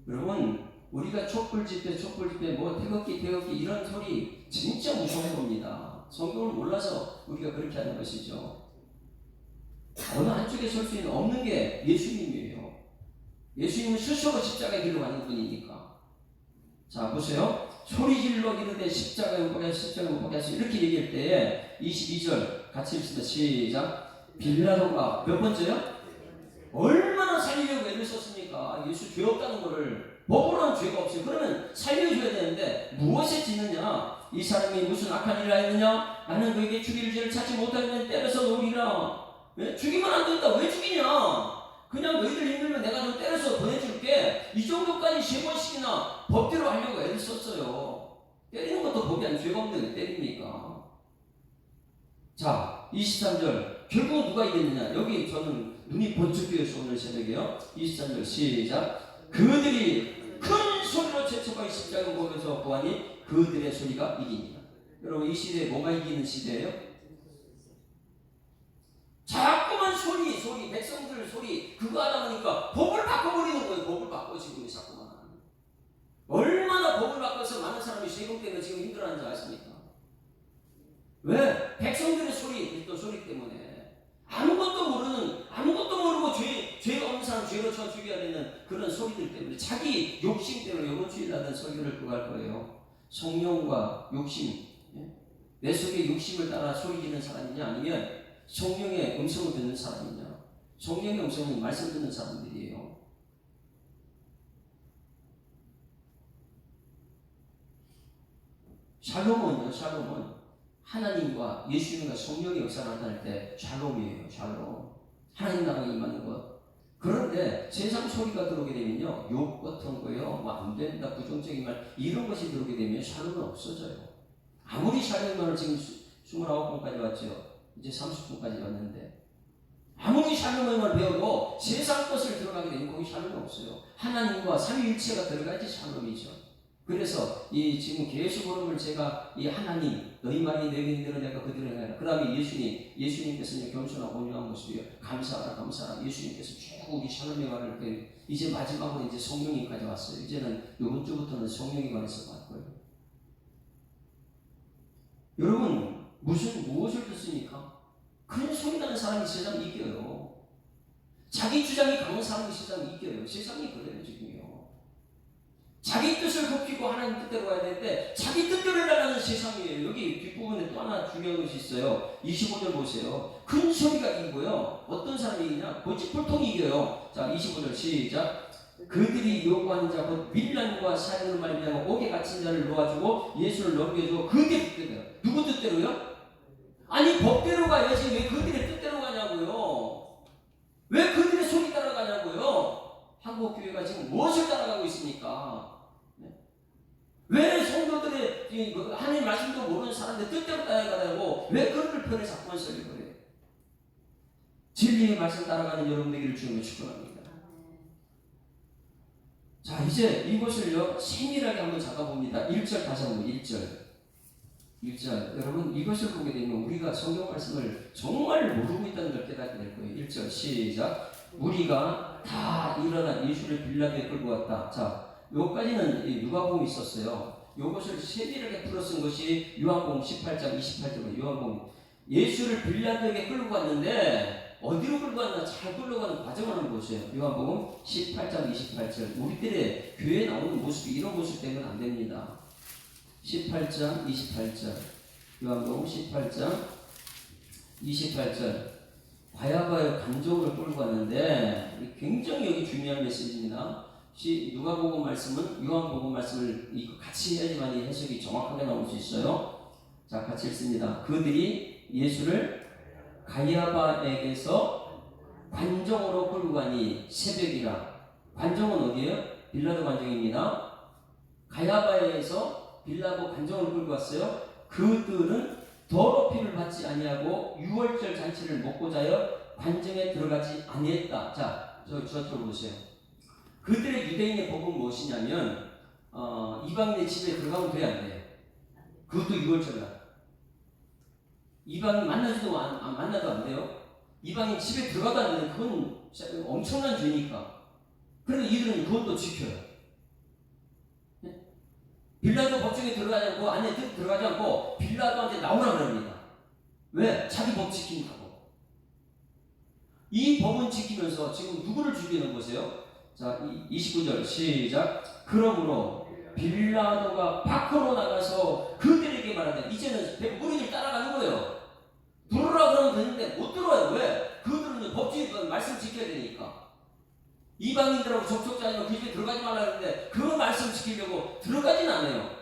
여러분 우리가 촛불 집회 뭐 태극기 이런 소리 진짜 무서운 겁니다. 성경을 몰라서 우리가 그렇게 하는 것이죠. 어느 한쪽에 설 수 있는 없는 게 예수님이에요. 예수님은 스스로 십자가의 길로 가는 분이니까. 자 보세요. 소리 질러 이르되 십자가에 못 박게 하소서 이렇게 얘기할 때에 22절 같이 읽습니다. 시작. 빌라도가 몇 번째요? 얼마나 살리려고 애를 썼습니까? 예수 죄 없다는 거를. 법으로는 죄가 없어요. 그러면 살려줘야 되는데 무엇에 짓느냐? 이 사람이 무슨 악한 일을 하였느냐? 나는 그에게 죽일 죄를 찾지 못하면 때려서 놓으리라. 왜? 죽이면 안 된다. 왜 죽이냐? 그냥 너희들 힘들면 내가 좀 때려서 보내줄게. 이 정도까지 세 번씩이나 법대로 하려고 애를 썼어요. 때리는 것도 법이 아니고 죄가 없는데 왜 때립니까? 자 23절 결국 누가 이겼느냐? 여기 저는 눈이 번쩍 뜨였어 오늘 새벽에요. 23절 시작. 그들이 큰 소리로 재촉하여 십자가의 십자가를 보면서 보아니 그들의 소리가 이깁니다. 여러분 이 시대에 뭐가 이기는 시대예요? 자꾸만 소리 백성들 소리 그거 하다 보니까 법을 바꿔버리는 거예요. 법을 바꿔 지금 자꾸만. 얼마나 법을 바꿔서 많은 사람이 세금 때문에 지금 힘들어하는지 아십니까? 왜? 백성들의 소리 때문에 아무것도 모르고 죄 없는 사람 죄로 쳐 죽여야 되는 그런 소리들 때문에 자기 욕심 때문에 이번 주일 나는 설교를 그거 할 거예요. 성령과 욕심, 내 속에 욕심을 따라 소리 지르는 사람이냐 아니면 성령의 음성을 듣는 사람이냐. 성령의 음성은 말씀 듣는 사람들이에요. 샬롬은 하나님과 예수님과 성령의 역사가 나타날 때 샬롬이에요. 샬롬. 하나님 나라가 임하는 것. 그런데 세상 소리가 들어오게 되면요. 욕 같은 거요. 뭐 안 된다. 부정적인 말. 이런 것이 들어오게 되면 샬롬은 없어져요. 아무리 샬롬을 지금 29분까지 왔죠. 이제 30분까지 왔는데. 아무리 샬롬을 배워도 세상 것을 들어가게 되면 거기 샬롬이 없어요. 하나님과 삼위일체가 들어가야지 샬롬이죠. 그래서 이 지금 계속 오름을 제가 이 하나님 너희 말이 내게 있는 대로 내가 그들에게 하라. 그 다음에 예수님께서는 겸손하고 온유한 모습이요. 감사하라. 예수님께서 쭉 우리 샬롬의 말을 이제 마지막으로 이제 성령님까지 왔어요. 이제는 이번 주부터는 성령이 관해서 갈 거예요. 여러분 무엇을 듣습니까? 큰 소리 나는 사람이 세상 이겨요. 자기 주장이 강한 사람이 세상 이겨요. 세상이 그래요 지금요. 자기 뜻을 굽히고 하나님 뜻대로 가야 되는데 자기 뜻대로 해달라는 세상이에요. 여기 뒷부분에 또 하나 중요한 것이 있어요. 25절 보세요. 큰 소리가 이기고요. 어떤 사람이 이기냐? 고집불통이 이겨요. 자 25절 시작. 그들이 요구하는 자 곧 밀란과 살인을 말미암아 옥에 갇힌 자를 놓아주고 예수를 넘겨주고 그들의 뜻대로. 누구 뜻대로요? 아니 법대로 가야지 왜 그들의 뜻대로 가냐고요. 왜 그들의 소리 따라가냐고요. 한국교회가 지금 무엇을 따라가고 있습니까? 왜 성도들의 하나님 말씀도 모르는 사람들 뜻대로 따라가냐고 왜 그들 편에 자꾸만 설리고 그래요. 진리의 말씀 따라가는 여러분 되기를 주님을 축원합니다. 자 이제 이것을요 세밀하게 한번 잡아봅니다. 1절 다시 한번 1절 여러분 이것을 보게 되면 우리가 성경 말씀을 정말 모르고 있다는 걸 깨닫게 될 거예요. 1절 시작. 우리가 다 일어나 예수를 빌라도에 끌고 왔다. 자 여기까지는 누가복음이 있었어요. 이것을 세밀하게 풀어 쓴 것이 요한복음 18장 28절에 요한복음 예수를 빌라도에게 끌고 갔는데 어디로 끌고 갔나 잘 끌고 가는 과정을 한번 보세요. 요한복음 18장 28절 우리들의 교회에 나오는 모습이 이런 모습 때문에 안 됩니다. 18장 28절 요한복음 18장 28절 바야바의 감정을 끌고 갔는데 굉장히 여기 중요한 메시지입니다. 누가복음 말씀은 요한복음 말씀을 같이 해야지만 해석이 정확하게 나올 수 있어요. 자 같이 읽습니다. 그들이 예수를 가야바에게서 관정으로 끌고 가니 새벽이라. 관정은 어디예요? 빌라도 관정입니다. 가야바에서 빌라도 관정을 끌고 왔어요. 그들은 더럽힘을 받지 아니하고 유월절 잔치를 먹고자 하여 관정에 들어가지 아니했다. 자, 저쪽으로 보세요. 그들의 유대인의 법은 무엇이냐면 이방인의 집에 들어가면 돼 안 돼? 그것도 유월절날. 이방인 만나도 안 돼요. 이방인 집에 들어가도 안 되는 그건 엄청난 죄니까. 그런데 이들은 그것도 지켜요. 빌라도 법정에 들어가지 않고 안에 들어가지 않고 빌라도한테 나오라 그럽니다. 왜? 자기 법 지킨다고. 이 법은 지키면서 지금 누구를 죽이는 거세요? 자 29절 시작. 그러므로 빌라도가 밖으로 나가서 그들에게 말하되 이제는 무리들 따라가는 거예요. 들어오라 그러면 되는데 못 들어와요. 왜? 그들은 법칙 말씀 지켜야 되니까. 이방인들하고 접촉자니까 그 집에 들어가지 말라 했는데 그 말씀 지키려고 들어가진 않아요.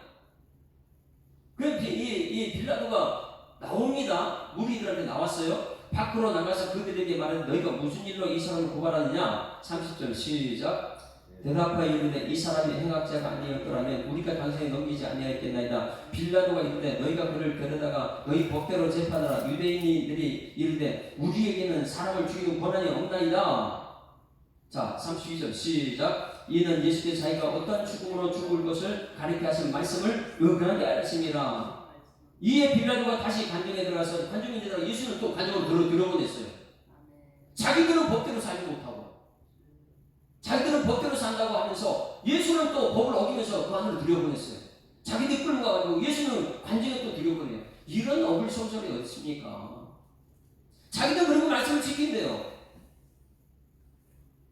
그래서 이 빌라도가 나옵니다. 무리들한테 나왔어요. 밖으로 나가서 그들에게 말하는 너희가 무슨 일로 이 사람을 고발하느냐. 30절 시작. 대답하여 이르되 이 사람이 행악자가 아니었더라면 우리가 당신에 넘기지 아니하였겠나이다. 빌라도가 이르되 너희가 그를 데려다가 너희 법대로 재판하라. 유대인들이 이르되 우리에게는 사람을 죽이는 권한이 없나이다. 자 32절 시작. 이는 예수께서 자기가 어떠한 죽음으로 죽을 것을 가리켜 하신 말씀을 은근하게 알았습니다. 이에 빌라도가 다시 관중에 들어가서 관중에 들어가 예수는 또 관중으로 들어보냈어요. 자기들은 법대로 살지 못하고 자기들은 법대로 산다고 하면서 예수는 또 법을 어기면서 그 안으로 들여보냈어요. 자기들 끌고 가가지고 예수는 관중에 또 들여보내요. 이런 어불성설이 어디 있습니까? 자기들 그리고 말씀을 지킨대요.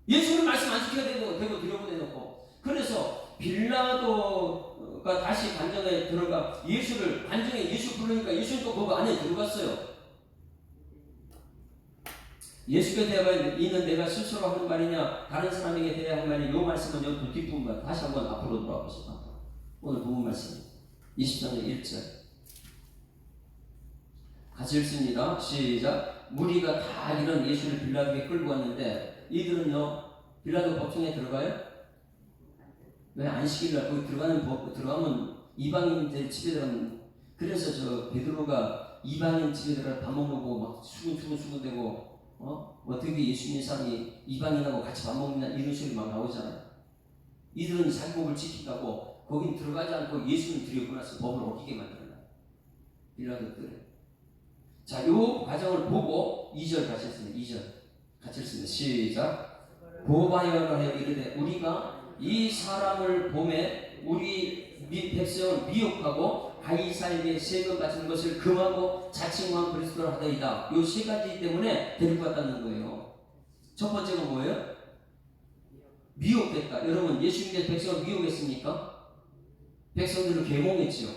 예수는 말씀 안 지켜야 되고 들여보내놓고. 그래서 빌라도가 다시 관정에 들어가 예수를 관정에 예수 부르니까 예수는 또 그 안에 들어갔어요. 예수께 대하여 이는 내가 스스로 하는 말이냐 다른 사람에게 대하여 할 말이 이 말씀은 좀 뒷부분 말 다시 한번 앞으로 돌아보시다. 오늘 본문 말씀 20장 1절 같이 읽습니다. 시작. 무리가 다 이런 예수를 빌라도에게 끌고 왔는데 이들은요 빌라도 법정에 들어가요? 왜 안식일날 거기 들어가면 이방인들 집에 들어가면 그래서 저 베드로가 이방인 집에 들어가 밥 먹고 막 수근수근대고 어떻게 예수 믿는 사람이 이방인하고 같이 밥 먹느냐 이런 소리 막 나오잖아요. 이들은 자기 법을 지킨다고 거긴 들어가지 않고 예수는 들여보내서 법을 어기게 만들어요. 빌라도들. 자, 이 과정을 보고 2절 같이 했습니다. 2절 같이 했습니다. 시작. 보바이어라 이르되 우리가 이 사람을 보매 우리 백성을 미혹하고 가이사에게 세금 바치는 것을 금하고 자칭한 그리스도를 하더이다. 이 세 가지 때문에 데리고 갔다는 거예요. 첫 번째가 뭐예요? 미혹했다. 여러분 예수님께서 백성을 미혹했습니까? 백성들을 계몽했지요.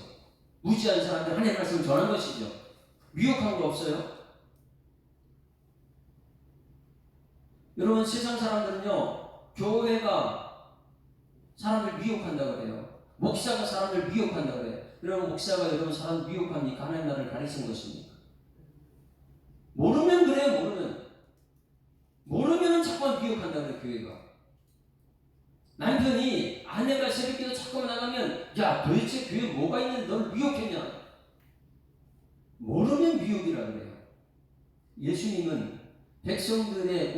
무지한 사람들 하나님의 말씀을 전한 것이죠. 미혹한 거 없어요? 여러분 세상 사람들은요 교회가 사람을 미혹한다고 그래요. 목사가 사람을 미혹한다고 그래요. 여러분 목사가 여러분 사람을 미혹합니까? 하나님 나라를 가리키는 것입니까? 모르면 그래요. 모르면은 자꾸만 미혹한다고 그래요. 교회가. 남편이 아내가 새벽기도 자꾸만 나가면 야 도대체 교회에 뭐가 있는데 널 미혹했냐? 모르면 미혹이라 그래요. 예수님은 백성들의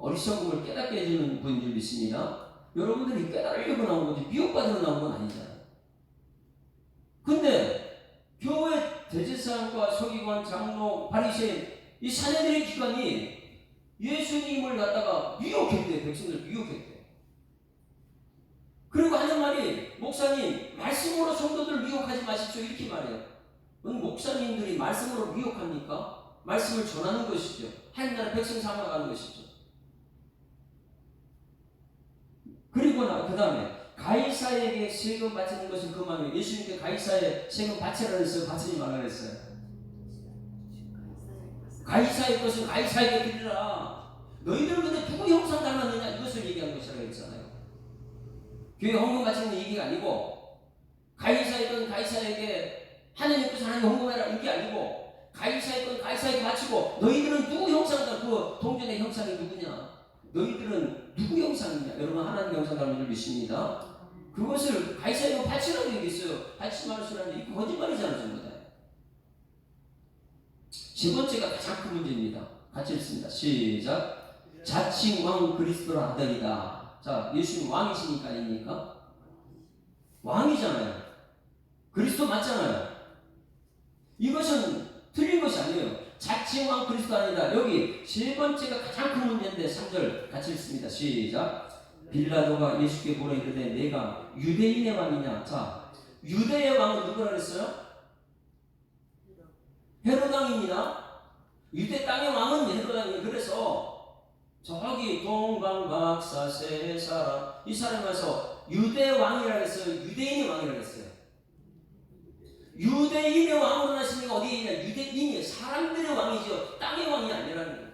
어리석음을 깨닫게 해주는 분인 줄 믿습니다. 여러분들이 깨달으려고 나온 거지 미혹받으러 나온 건 아니잖아요. 근데 교회 대제사장과 서기관, 장로, 바리새인 이 사내들의 기관이 예수님을 갖다가 미혹했대요. 백성들 미혹했대요. 그리고 하는 말이 목사님 말씀으로 성도들 미혹하지 마십시오 이렇게 말해요. 목사님들이 말씀으로 미혹합니까? 말씀을 전하는 것이죠. 하나님 나라 백성 삼아가는 것이죠. 그리고 그 다음에 가이사에게 세금 바치는 것을 금하며 예수님께 가이사에 세금 바치라 그랬어요? 바치지 말라 그랬어요? 가이사의 것은 가이사에게 드리라. 너희들은 근데 누구 형상 닮았느냐 이것을 얘기한 것이라고 했잖아요. 교회 헌금 바치는 얘기가 아니고 가이사의 건 가이사에게 하나님께서 하나님 헌금해라 이게 아니고 가이사의 건 가이사에게 바치고 너희들은 누구 형상이다. 그 동전의 형상이 누구냐? 너희들은 누구 형상이냐? 여러분 하나님 형상 닮은 줄 믿습니다. 그것을 가이사에게 바치라고 얘기했어요. 바치지 말을 소리하는데 이거 거짓말이잖아요. 전부 다. 세 번째가 가장 큰 문제입니다. 같이 읽습니다. 시작. 자칭 왕 그리스도라 하더이다. 자, 예수님 왕이시니까 아닙니까? 왕이잖아요. 그리스도 맞잖아요. 이것은 틀린 것이 아니에요. 자칭 왕 그리스도 아니다. 여기 세 번째가 가장 큰 문제인데 3절 같이 읽습니다. 시작. 빌라도가 예수께 물어 이르되 내가 유대인의 왕이냐? 자, 유대의 왕은 누구라 그랬어요? 헤롯 왕입니다. 유대 땅의 왕은 헤롯 왕이에요. 그래서 저기 동방박사 세 사람 이 사람이 와서 유대 왕이라 했어요. 유대인의 왕이라 했어요. 유대인의 왕으로 나시니까 어디에 있냐? 유대인이에요. 사람들의 왕이죠. 땅의 왕이 아니라는 거예요.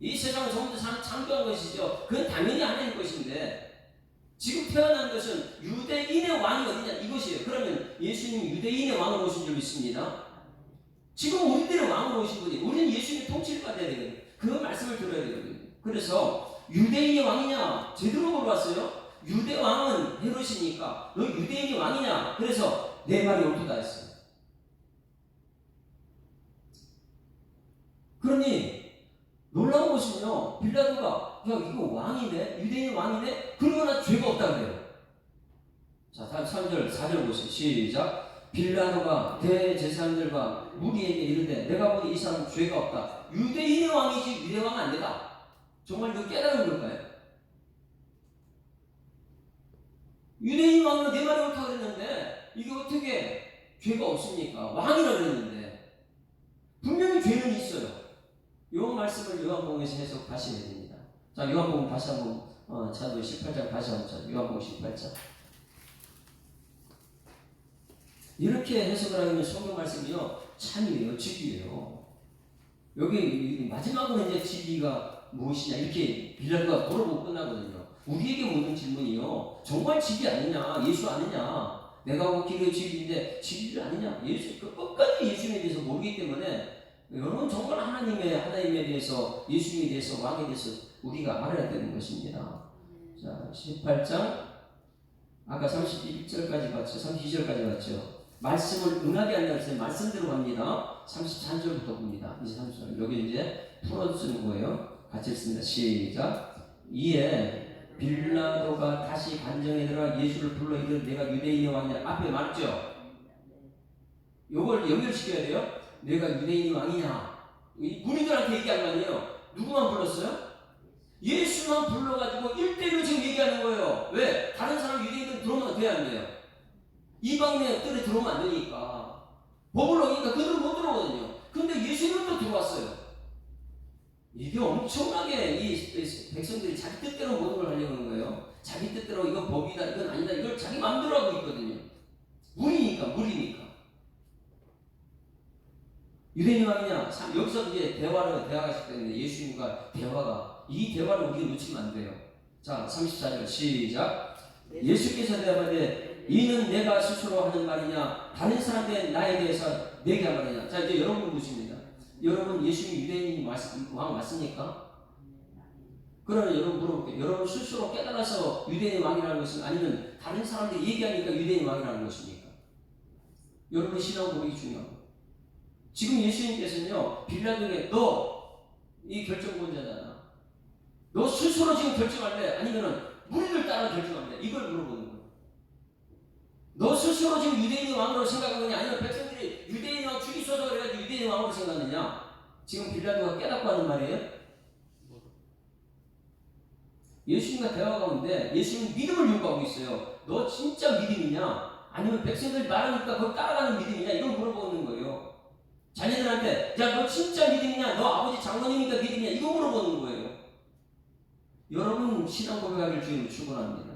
이 세상을 전부 다 창조한 것이죠. 그건 당연히 하나님 것인데 지금 태어난 것은 유대인의 왕이 어디냐? 이것이에요. 그러면 예수님 유대인의 왕으로 오신 줄 믿습니다. 지금 우리들의 왕으로 오신 분이 우리는 예수님의 통치를 받아야 되거든요. 그 말씀을 들어야 되거든요. 그래서 유대인의 왕이냐? 제대로 물어봤어요. 유대 왕은 헤롯이니까 너 유대인의 왕이냐? 그래서 내 말이 옳다 했어요. 그러니 놀라운 것은요. 빌라도가 야 이거 왕이네, 유대인 왕이네, 그러거나 죄가 없다 그래요. 자, 다음 3절 4절 보세요. 시작. 빌라도가 대제사장들과 무리에게 이르되 내가 보니 이 사람은 죄가 없다. 유대인의 왕이지 유대 왕은 안 되다. 정말 이거 깨달은 걸까요? 유대인 왕은 내 말이 옳다고 그랬는데 이게 어떻게 죄가 없습니까? 왕이라고 그랬는데 분명히 죄는 있어요. 이 말씀을 요한복음에서 해석하셔야 됩니다. 자, 요한복음 다시 한번 찾아보세요. 18장 다시 한번 찾아보세요. 요한복음 18장. 이렇게 해석을 하면 성경 말씀이요 참이에요, 진리예요. 여기 마지막으로 이제 진리가 무엇이냐 이렇게 빌라도가 물어보고 끝나거든요. 우리에게 묻는 질문이요, 정말 진리 아니냐, 예수 아니냐, 내가 하고 길의 진리인데 진리를 아니냐, 예수 끝까지 예수님에 대해서 모르기 때문에 여러분 정말 하나님에 대해서, 예수님에 대해서, 왕에 대해서 우리가 알아야 되는 것입니다. 자, 18장 아까 31절까지 봤죠, 32절까지 봤죠. 말씀을 응하게 한다고 했어요. 말씀대로 갑니다. 33절부터 봅니다. 이제 33절. 여기 이제 풀어주는 거예요. 같이 읽습니다. 시작. 이에 빌라도가 다시 관정에 들어가 예수를 불러 이르되 내가 유대인이 왕이냐. 앞에 말했죠. 요걸 연결시켜야 돼요. 내가 유대인이 왕이냐. 무리들한테 얘기한 거 아니에요. 누구만 불렀어요? 예수만 불러가지고 1대1로 지금 얘기하는 거예요. 왜? 다른 사람 유대인들 들어오면 돼야 안 돼요. 이방인들이 들어오면 안 되니까. 법을 어기니까 그들은 못 들어오거든요. 근데 예수님은 또 들어왔어요. 이게 엄청나게 이 백성들이 자기 뜻대로 모든 걸 하려고 하는 거예요. 자기 뜻대로 이건 법이다, 이건 아니다, 이걸 자기 마음대로 하고 있거든요. 무리니까. 유대인 왕이냐? 여기서 이제 대화가 시작되는데 예수님과 이 대화를 우리가 놓치면 안 돼요. 자, 34절 시작. 예수께서 대답하되 이는 내가 스스로 하는 말이냐, 다른 사람들의 나에 대해서 내게 한 말이냐. 자, 이제 여러분 묻습니다. 여러분 예수님 유대인이 왕 맞습니까? 그러면 여러분 물어볼게요. 여러분 스스로 깨달아서 유대인 왕이라는 것은, 아니면 다른 사람들이 얘기하니까 유대인 왕이라는 것입니까? 여러분의 신앙 고백이 중요합니다. 지금 예수님께서는요, 빌라도에게 너 이 결정권자잖아. 너 스스로 지금 결정할래? 아니면은 무리들 따라 결정할래? 이걸 물어보는 거예요. 너 스스로 지금 유대인의 왕으로 생각하느냐, 아니면 백성들이 유대인 왕 죽이소서 그래가지고 유대인 왕으로 생각하느냐? 지금 빌라도가 깨닫고 하는 말이에요. 예수님과 대화 가운데 예수님은 믿음을 요구하고 있어요. 너 진짜 믿음이냐? 아니면 백성들이 말하니까 그걸 따라가는 믿음이냐? 이걸 물어보는 거예요. 자녀들한테 야 너 진짜 믿음이냐? 너 아버지 장로님이니까 믿음이냐? 이거 물어보는 거예요. 여러분 신앙 고백하기를 주님을 축원합니다.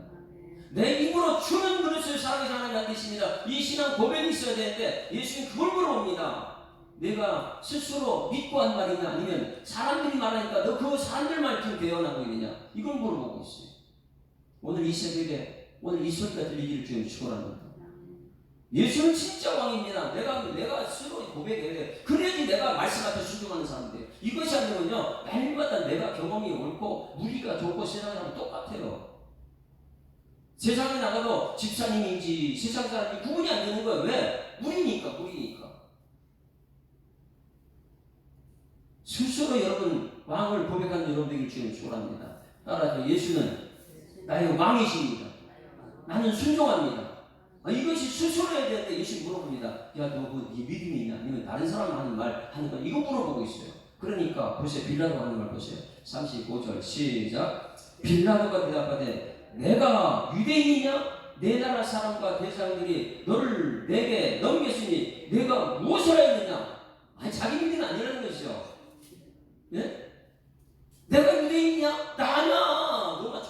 내 입으로 주는 그릇을 살아계신 하나님 안 계십니다. 이 신앙 고백이 있어야 되는데 예수님 그걸 물어봅니다. 내가 스스로 믿고 한 말이냐, 아니면 사람들이 말하니까 너 그 사람들 말 좀 대언하고 있느냐, 이걸 물어보고 있어요. 오늘 이 새벽에 오늘 이 소리가 들리기를 주님 축원합니다. 예수는 진짜 왕입니다. 내가 스스로 고백해야 돼. 그래야지 내가 말씀 앞에 순종하는 사람들. 이것이 아니면요, 날마다 내가 경험이 옳고 무리가 좋고 세상이랑 똑같아요. 세상에 나가도 집사님인지 세상 사람이 구분이 안 되는 거예요. 왜? 무리니까. 스스로 여러분 왕을 고백하는 여러분들에게 주님 축원합니다. 따라서 예수는 나의 왕이십니다. 나는 순종합니다. 이것이 스스로 해야 되는데 예수님 물어봅니다. 야, 너 네 믿음이 있냐? 아니면 다른 사람 하는 말 하는 거, 이거 물어보고 있어요. 그러니까 보세요. 빌라도 하는 말 보세요. 35절 시작. 빌라도가 대답하되 내가 유대인이냐? 내 나라 사람과 대사장들이 너를 내게 넘겼으니 내가 무엇을 했느냐? 아니, 자기 믿음이 아니라는 것이죠. 예? 내가 유대인이냐? 나 아니야. 너가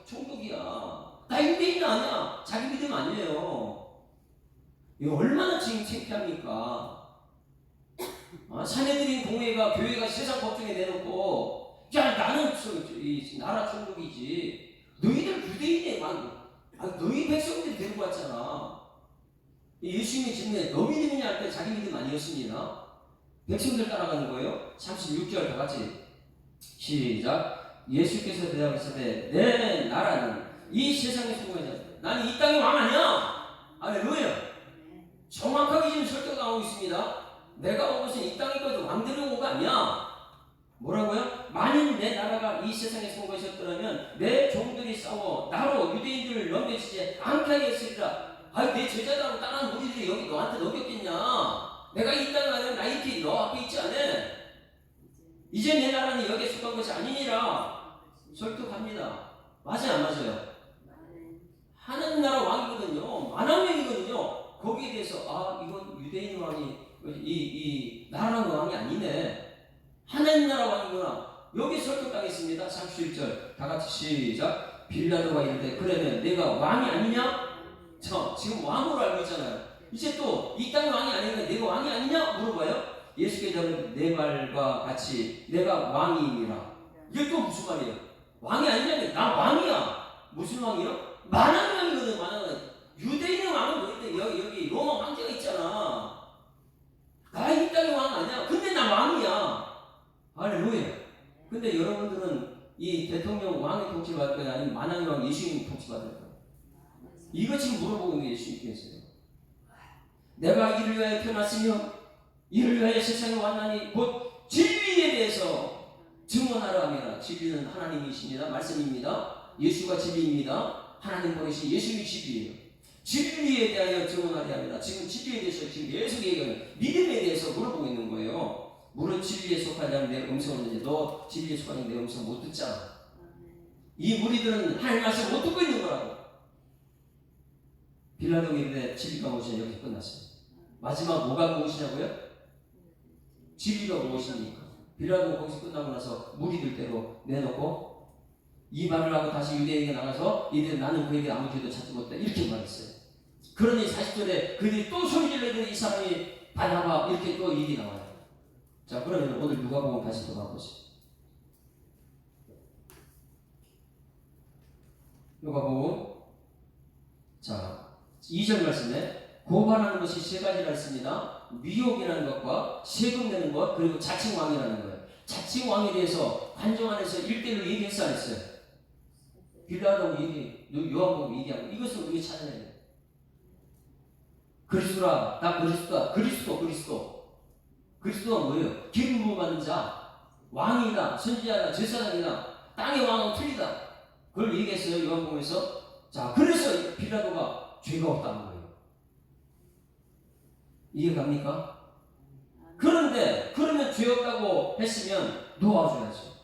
총독이야. 나 유대인 아니야. 자기 믿음 아니에요. 이거 얼마나 지금 창피합니까? 사내들인 공회가, 교회가 세상 법정에 내놓고, 야, 나는 이 나라 총독이지. 너희들 유대인의 왕, 너희 백성들이 데리고 왔잖아. 예수님의 질문에 너 믿음이냐 할 때 자기 믿음 아니었습니다. 백성들 따라가는 거예요. 36절 다 같이 시작. 예수께서 대답하시되 내 나라는 이 세상의 소유자. 나는 이 땅의 왕 아니야. 할렐루야. 정확하게 지금 설득당하고 있습니다. 내가 온 것은 이 땅에 있거든 왕들이 온 거 아니야. 뭐라고요? 만일 내 나라가 이 세상에서 온 것이었더라면 내 종들이 싸워 나로 유대인들을 넘겨주지 않게 하겠으리라. 아이, 내 제자들하고 다른 무리들이 여기 너한테 넘겼겠냐? 내가 이 땅에 가면 나 이렇게 너 앞에 있지 않아? 이제 내 나라는 여기에 속한 것이 아니니라. 설득합니다. 맞아요, 안 맞아요? 하나님 나라 왕이거든요. 만왕명이거든요. 거기에 대해서 이건 유대인 왕이 이 나라는 왕이 아니네. 하나님 나라 왕이구나. 여기 설득당했습니다. 31절 다 같이 시작. 빌라도가 이르되 그러면 내가 왕이 아니냐? 지금 왕으로 알고 있잖아요. 이제 또 이 땅의 왕이 아니니까 내가 왕이 아니냐? 물어봐요. 예수께서 내 말과 같이 내가 왕이니라. 이게 또 무슨 말이에요? 왕이 아니냐? 나 왕이야. 무슨 왕이요? 만왕왕이거든. 만왕왕. 유대인의 왕은 너희들 여기 로마 황제가 있잖아. 나 이 땅의 왕 아니야. 근데 나 왕이야. 할렐루야. 근데 여러분들은 이 대통령 왕의 통치를 받을 거야? 아니면 만왕의 왕 예수님 통치 받을 거야? 이거 지금 물어보고 있는 게 예수님께서요. 내가 이를 위하여 태어났으며 이를 위하여 세상에 왔나니 곧 진리에 대해서 증언하라 하미라. 진리는 하나님이십니다. 말씀입니다. 예수가 진리입니다. 하나님 보내신 예수님이 진리예요. 진리에 대하여 증언하려 합니다. 지금 진리에 대해서 지금 계속 얘기하는 믿음에 대해서 물어보고 있는 거예요. 물은 진리에 속하지 않는 내 음성을 듣는데 너 진리에 속하는 내 음성 못 듣잖아. 이 무리들은 하나님 말씀 못 듣고 있는 거라고. 빌라도가 이르되 진리가 무엇이냐. 여기서 끝났어요. 마지막 뭐가 무엇이냐고요? 진리가 무엇입니까? 빌라도가 거기서 끝나고 나서 무리들대로 내놓고 이 말을 하고 다시 유대인에게 나가서 이들 나는 그에게 아무 죄도 찾지 못했다 이렇게 말했어요. 그러니 40절에 그들이 또 소리질러더니 이 사람이 바나바 이렇게 또 일이 나와요. 자, 그러면 오늘 누가복음 다시 돌아보세요. 누가복음 자 2절 말씀에 고발하는 것이 세 가지가 있습니다. 미혹이라는 것과 세금 내는 것 그리고 자칭왕이라는 거예요. 자칭왕에 대해서 관정 안에서 1대1로 얘기했어 안 했어요? 빌라도하고 요한복음 얘기하고 이것을 우리가 찾아내야 돼요. 그리스도라 나 그리스도다. 그리스도가 뭐예요? 기름 부음 받은 자, 왕이다, 선지자다, 제사장이다, 땅의 왕은 틀리다. 그걸 얘기했어요 요한복음에서. 자, 그래서 빌라도가 죄가 없다는 거예요. 이해갑니까? 그런데 그러면 죄 없다고 했으면 놓아줘야죠.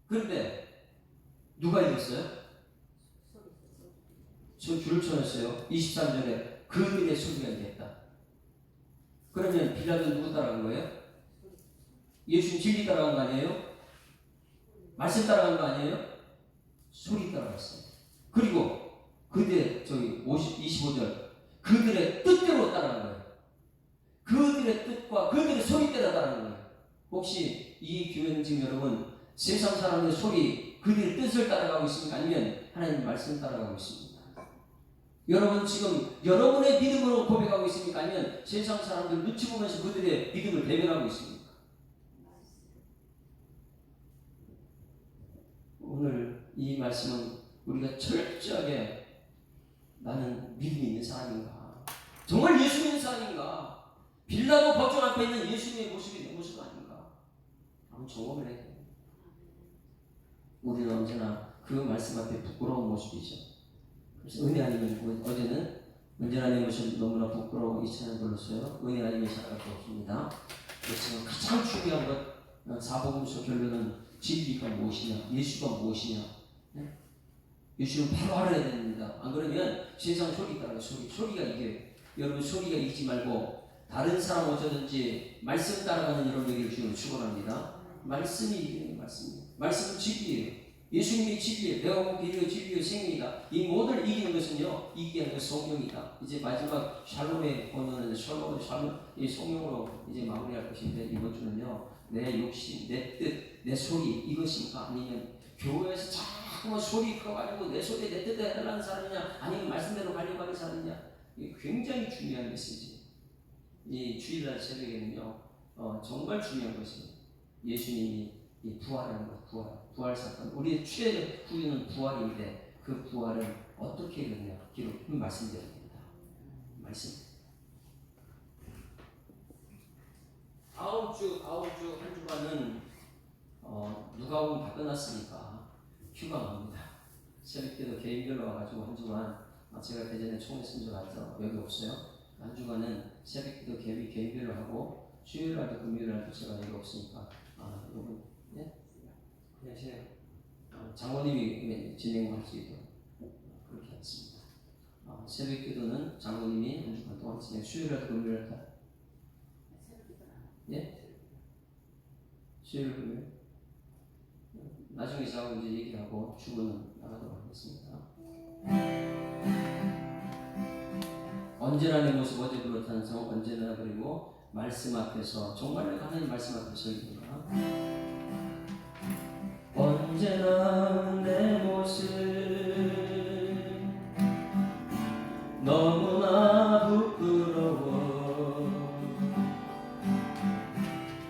그런데 누가 이겼어요? 저 줄을 쳐냈어요. 23절에 그들의 소리가 이겼다. 그러면 빌라도 누구 따라간 거예요? 예수님 진리 따라간 거 아니에요? 말씀 따라간 거 아니에요? 소리 따라갔어요. 그리고 그들의 25절 그들의 뜻대로 따라간 거예요. 그들의 뜻과 그들의 소리 따라 따라간 거예요. 혹시 이 교회는 지금 여러분 세상 사람들의 소리 그들의 뜻을 따라가고 있습니까? 아니면 하나님 말씀 따라가고 있습니까? 여러분 지금 여러분의 믿음으로 고백하고 있습니까? 아니면 세상 사람들 눈치 보면서 그들의 믿음을 대변하고 있습니까? 오늘 이 말씀은 우리가 철저하게 나는 믿음이 있는 사람인가? 정말 예수 믿는 사람인가? 빌라도 법정 앞에 있는 예수님의 모습이 내 모습 아닌가? 한번 점검을 해야 돼요. 우리는 언제나 그 말씀 앞에 부끄러운 모습이죠. 그래서 은혜 아니면 어제는 언제나 내 모습 너무나 부끄러워 이 찬양 불렀어요. 은혜 아니면 살아갈 수 없습니다. 그렇지만 가장 중요한 것 사복음서 결론은 진리가 무엇이냐, 예수가 무엇이냐. 네? 예수는 바로 알아야 됩니다. 안 그러면 세상 소리 따라가 소리가 이겨요. 여러분 소리가 이기지 말고 다른 사람 어쩌든지 말씀 따라가는 이런 얘기를 주로 축원합니다. 말씀이 이기는 말씀이에요. 말씀은 진리예요. 예수님이 진리예요. 내가 길이요 진리요 생명이다. 이 모든 이기는 것은요 이기게 하는 것은 성령이다. 이제 마지막 샬롬의 번호는 샬롬 이 성령으로 이제 마무리할 것인데 이번 주는요 내 욕심, 내 뜻, 내 소리 이것인가 아니면 교회에서 자꾸 소리 끌어가지고 내 소리 내 뜻대로 하려는 사람이냐 아니면 말씀대로 가려고 하는 사람이냐 이게 굉장히 중요한 메시지. 이 주일날 새벽에는요 정말 중요한 것이 예수님이 이 부활하는 것, 부활 사건. 우리의 최대 후유는 부활인데 그 부활은 어떻게 되느냐 기록 말씀드립니다. 말씀. 다음 주 한 주간은 누가 보면 다 끝났으니까 휴가 갑니다. 새벽기도 개인별로 와가지고 한 주간 제가 대전에 총회 쓴 줄 알죠? 여기 없어요. 한 주간은 새벽기도 개인별로 하고 수요일 날도 금요일 날도 제가 여기 없으니까 여러분 그냥 제가 장모님이 진행할 수 있도록 그렇게 했습니다. 새벽기도는 장모님이 한 주간 동안 수요일 날도 금요일 날도 수요일 금요일 나중에 저하고 이제 얘기하고 주문은 나가도록 하겠습니다. 언제나 내 모습 어제 그렇다는 성 언제나 그리고 말씀 앞에서 정말 하나님 말씀 앞에 서 있는가 언제나 내 모습 너무나 부끄러워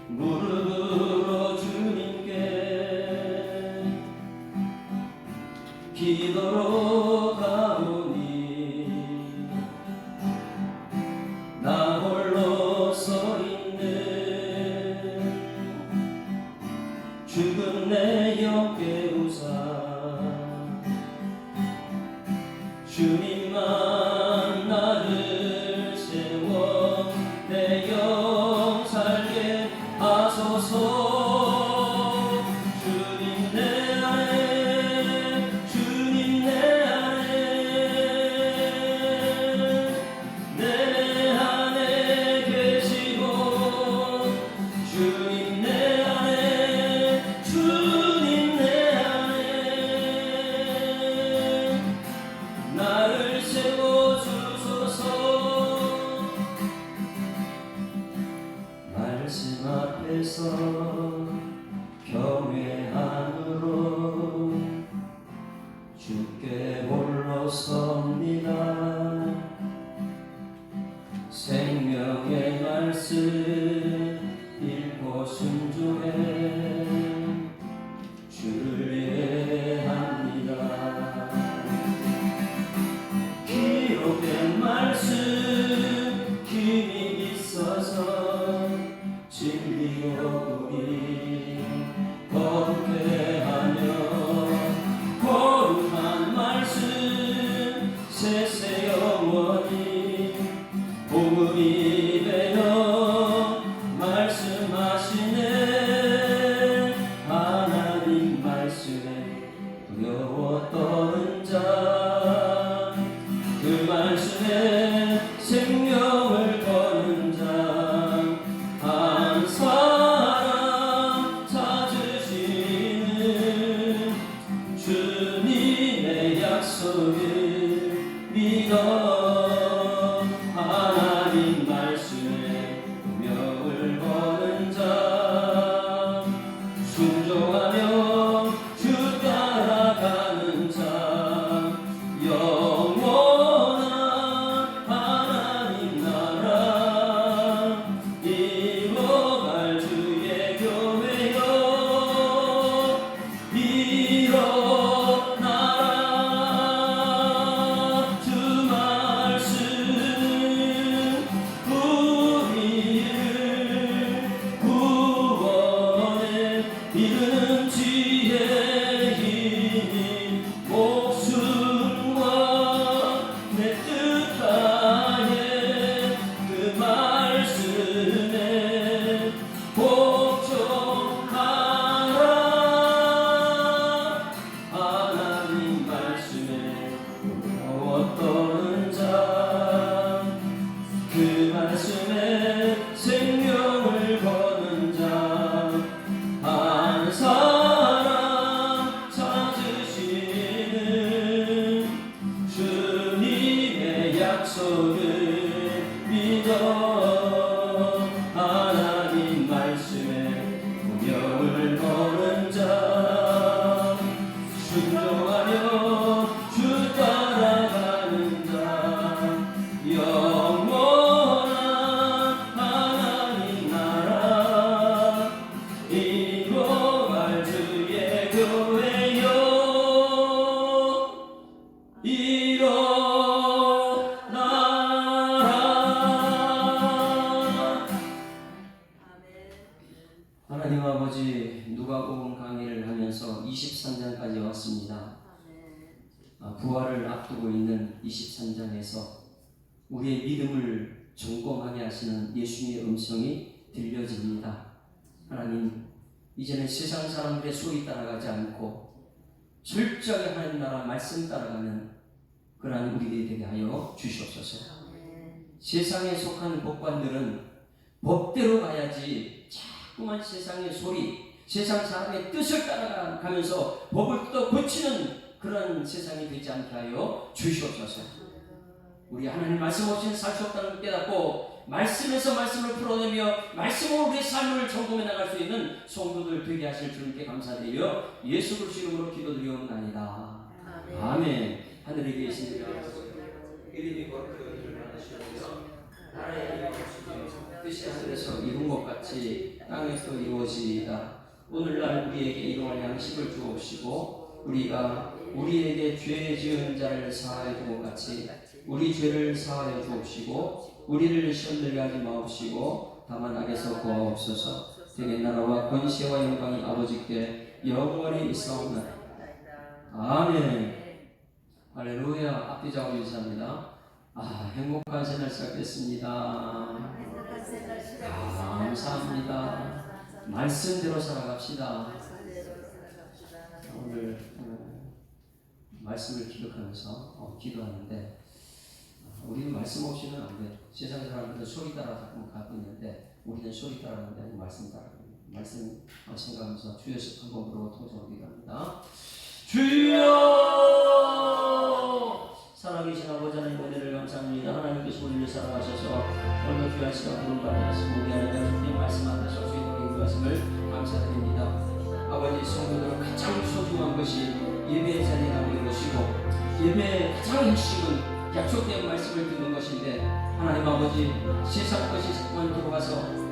무릎으로 주님께 기도로 가오니 나 홀로 서 있는 죽은 내 영 깨우사 주님만 나를 세워 내 영 살게 하소서. 주님 내 안에 주님 내 안에 계시고 주님 내 안에 주님 내 안에 나를 세워주소서. 말씀 앞에서 교회 안으로 주께 홀로 섭니다. 생명의 말씀 읽고 순종해 주를 예배합니다. 기록된 말씀 힘이 있어서 진리로 우리 거룩해 하며 거룩한 말씀 세세 영원히 복음이 되어 말씀하시네. 하나님 말씀에 두려워 떠는 자 그 말씀에 생명을 거는 자 한 사람 찾으시는 주님의 약속을 믿어 하나님 말씀에 운명을 거는 자 순종하며 주 따라가는 자 영원한 하나님 나라 이뤄갈 주의 교회여 일어나라. 주 말씀은 우리를 구원에 이르는 지혜의 힘이 목숨과 내 뜻하에 그 말씀에 복종하라. 하나님 말씀에 두려워 떠는 자 그 말씀에 생명을 거는 자 한 사람 찾으시는 주님의 약속을 믿어 하나님 말씀에 운명을 거는 자 순종하며 주 따라가는 자 영원한 하나님 나라 이뤄갈 주의 교회여 일어나라. 부활을 앞두고 있는 23장에서 우리의 믿음을 점검하게 하시는 예수님의 음성이 들려집니다. 하나님, 이제는 세상 사람들의 소리 따라가지 않고 철저하게 하나님 나라 말씀 따라가는 그러한 우리들이 되게 하여 주시옵소서. 세상에 속한 법관들은 법대로 가야지 자꾸만 세상의 소리, 세상 사람의 뜻을 따라가면서 법을 또 고치는 그런 세상이 되지 않게 하여 주시옵소서. 우리 하나님 말씀 없이는 살 수 없다는 걸 깨닫고 말씀에서 말씀을 풀어내며 말씀으로 우리의 삶을 점검해 나갈 수 있는 성도들 되게 하실 주님께 감사드려 예수 그리스도 이름으로 기도드리옵나이다. 아멘. 하늘에 계신 이름이 거룩하게 받으시옵소서. 나라의 이름을 뜻이 하늘에서 이룬 것 같이 땅에서 이루어지이다. 오늘날 우리에게 일용할 양식을 주옵시고 우리가 우리에게 죄 지은 자를 사하여 준 것 같이 우리 죄를 사하여 주옵시고 우리를 시험들게 하지 마옵시고 다만 악에서 구하옵소서. 되게 나라와 권세와 영광이 아버지께 영원히 있사옵나이다. 아멘. 할렐루야. 앞뒤 작업 인사합니다. 행복한 생활 시작됐습니다. 감사합니다. 말씀대로 살아갑시다. 오늘 말씀을 기록하면서 기도하는데 우리는 말씀 없이는 안 돼. 세상 사람들은 소리 따라 자꾸 가고 있는데 우리는 소리 따라가는 게 아니고 말씀 따라가는 거예요. 말씀 생각하면서 주여 한번 부르고 통성으로 기도합니다. 주여! 살아계신 아버지 하나님 은혜를 감사합니다. 하나님께서 우리를 사랑하셔서 오늘도 귀한 시간 부름 받으시고 우리 하나님 주님 말씀 앞에 설 수 있는 인도하심을 감사드립니다. 아버지 성도들은 가장 소중한 것이 예배의 자리에 나오는 것이고 예배의 가장 핵심은 약속된 말씀을 듣는 것인데 하나님 아버지 세상 것이 자꾸만 들어가서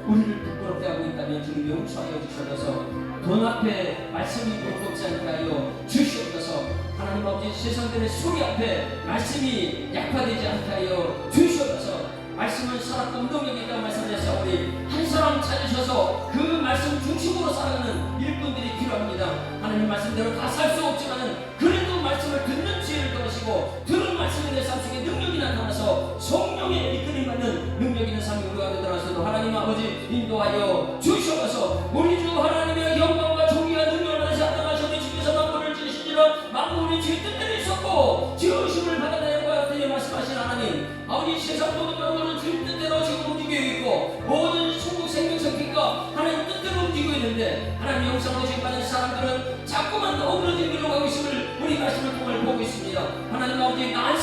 우리를 부끄럽게 하고 있다면 주님 용서하여 주셔서 돈 앞에 말씀이 부끄럽지 않게 하여 주시옵소서. 하나님 아버지 세상들의 소리 앞에 말씀이 약화되지 않게 하여 주시옵소서. 말씀은 살았고 운동력이라고 말씀하셨사오니 한 사람 찾으셔서 그 말씀 중심으로 살아가는 일꾼들이 필요합니다. 하나님 말씀대로 다 살 수 없지만은 그래도 말씀을 듣는 지혜를 더하시고 들은 말씀에 내 삶 속에 능력이 나타나서 성령의 이끌림 받는 능력 있는 삶이 우리가 되더라도 하나님 아버지 인도하여 주시옵소서. 우리 주 하나님의 영광과 존귀와 능력을 받으시 합당하시오니 주께서 만물을 지으시니라. 만물이 주의 뜻대로 있었고 지으심을 받아내는 것 같으니 말씀하신 하나님 아버지 세상 모든 만물은 주의 뜻대로 지금 움직이고 있고 모든 천국 생명성기가 하나님 뜻대로 움직이고 있는데 하나님 영상으로 지금 받은 사람들은 자꾸만 더 어그러진 길로 가고 있음을 우리 말씀을 통해 보고 있습니다. 하나님 아버지 나은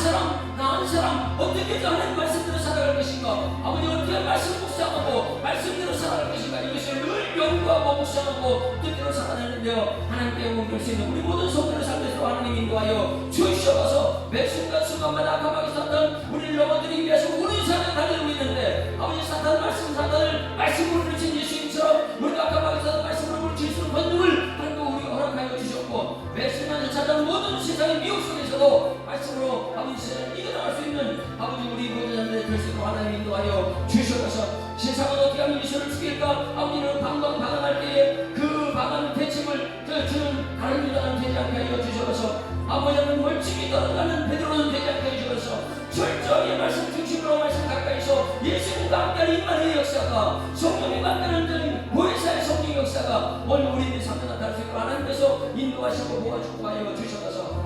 사람 어떻게 하나님 말씀대로 살아갈 것인가, 아버지 어떻게 말씀 묵상하고 말씀대로 살아갈 것인가, 이것을 늘 연구하고 묵상하고 뜻대로 살아내는데요 하나님께 영광 돌 수 있는 우리 모든 성도를 살면서 하나님 인도하여 주시옵소서. 매 순간마다 가만히 사탄 우리를 넘어뜨리기 위해서 우리 삶을 달리고 있는데 아버지 사탄 말씀으로 물리친 예수님처럼 우리가 가만히 사탄 말씀으로 물리칠 수 있는 권능을 하나님도 우리가 허락하여 주셨고 매 순간에 찾아온 모든 세상의 미혹 속에서도 말씀으로 아버지 세상을 이겨나갈 수 있는 아버지 우리 모든 자들의 될 수 있도록 하나님 인도하여 주시옵소서. 세상은 어떻게 하면 예수를 죽일까, 아버지는 방황할 때에 그 방황 대책을 주는 다른 유다는 되지 않게 하여 주시옵소서. 아버지는 멀찍이 떨어가는 베드로는 되지 않게 해주셔서 철저하게 말씀 중심으로 말씀 가까이서 예수님과 함께하는 임마누엘 역사가 성령님과 함께하는 보혜사의 성령 역사가 오늘 우리들의 삶에 나타날 수 있도록 하나님께서 인도하시고 도와주고 하여 주셔서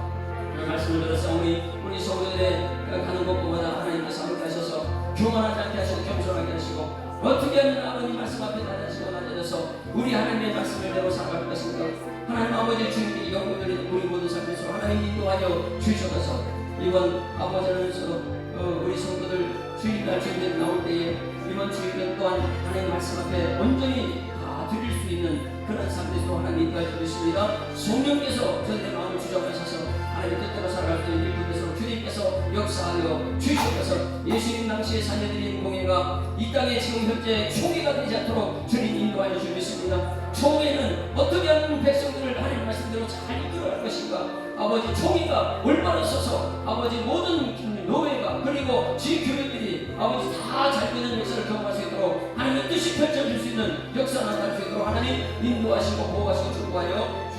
말씀을 들어서 우리 성도들의 가는 곳마다 하나님께서 함께 하셔서 교만하지 않게 하시고 겸손하게 하시고 어떻게 하면 아버님 말씀 앞에 낮아지고 낮아져서 우리 하나님의 말씀을 대로 살아갈 것인가, 하나님 아버지 주님께 영광 드리는 우리 모든 삶에서 하나님 인도하여 주셔서 이번 아버지는 우리 성도들 주일날 주일날 나올 때에 이번 주일날 또한 하나님 말씀 앞에 온전히 다 드릴 수 있는 그런 삶에서 하나님 인도하여 주십니다. 성령께서 저들의 마음을 주장하셔서 하나님 뜻대로 살아갈 때 일꾼에서 주님께서 역사하여 주시옵소서. 예수님 당시의 자녀들인 공예가 이 땅에 지금 현재 총회가 되지 않도록 주님 인도하여 주셨습니다. 총회는 어떻게 하면 백성들을 하나님 말씀대로 잘 이끌어갈 것인가, 아버지 총회가 올바로 서서 아버지 모든 노예가 그리고 지교회들이 아버지 다 잘 되는 역사를 경험할 수 있도록 하나님의 뜻이 펼쳐질 수 있는 역사 나타날 수 있도록 하나님 인도하시고 보호하시고 축복하여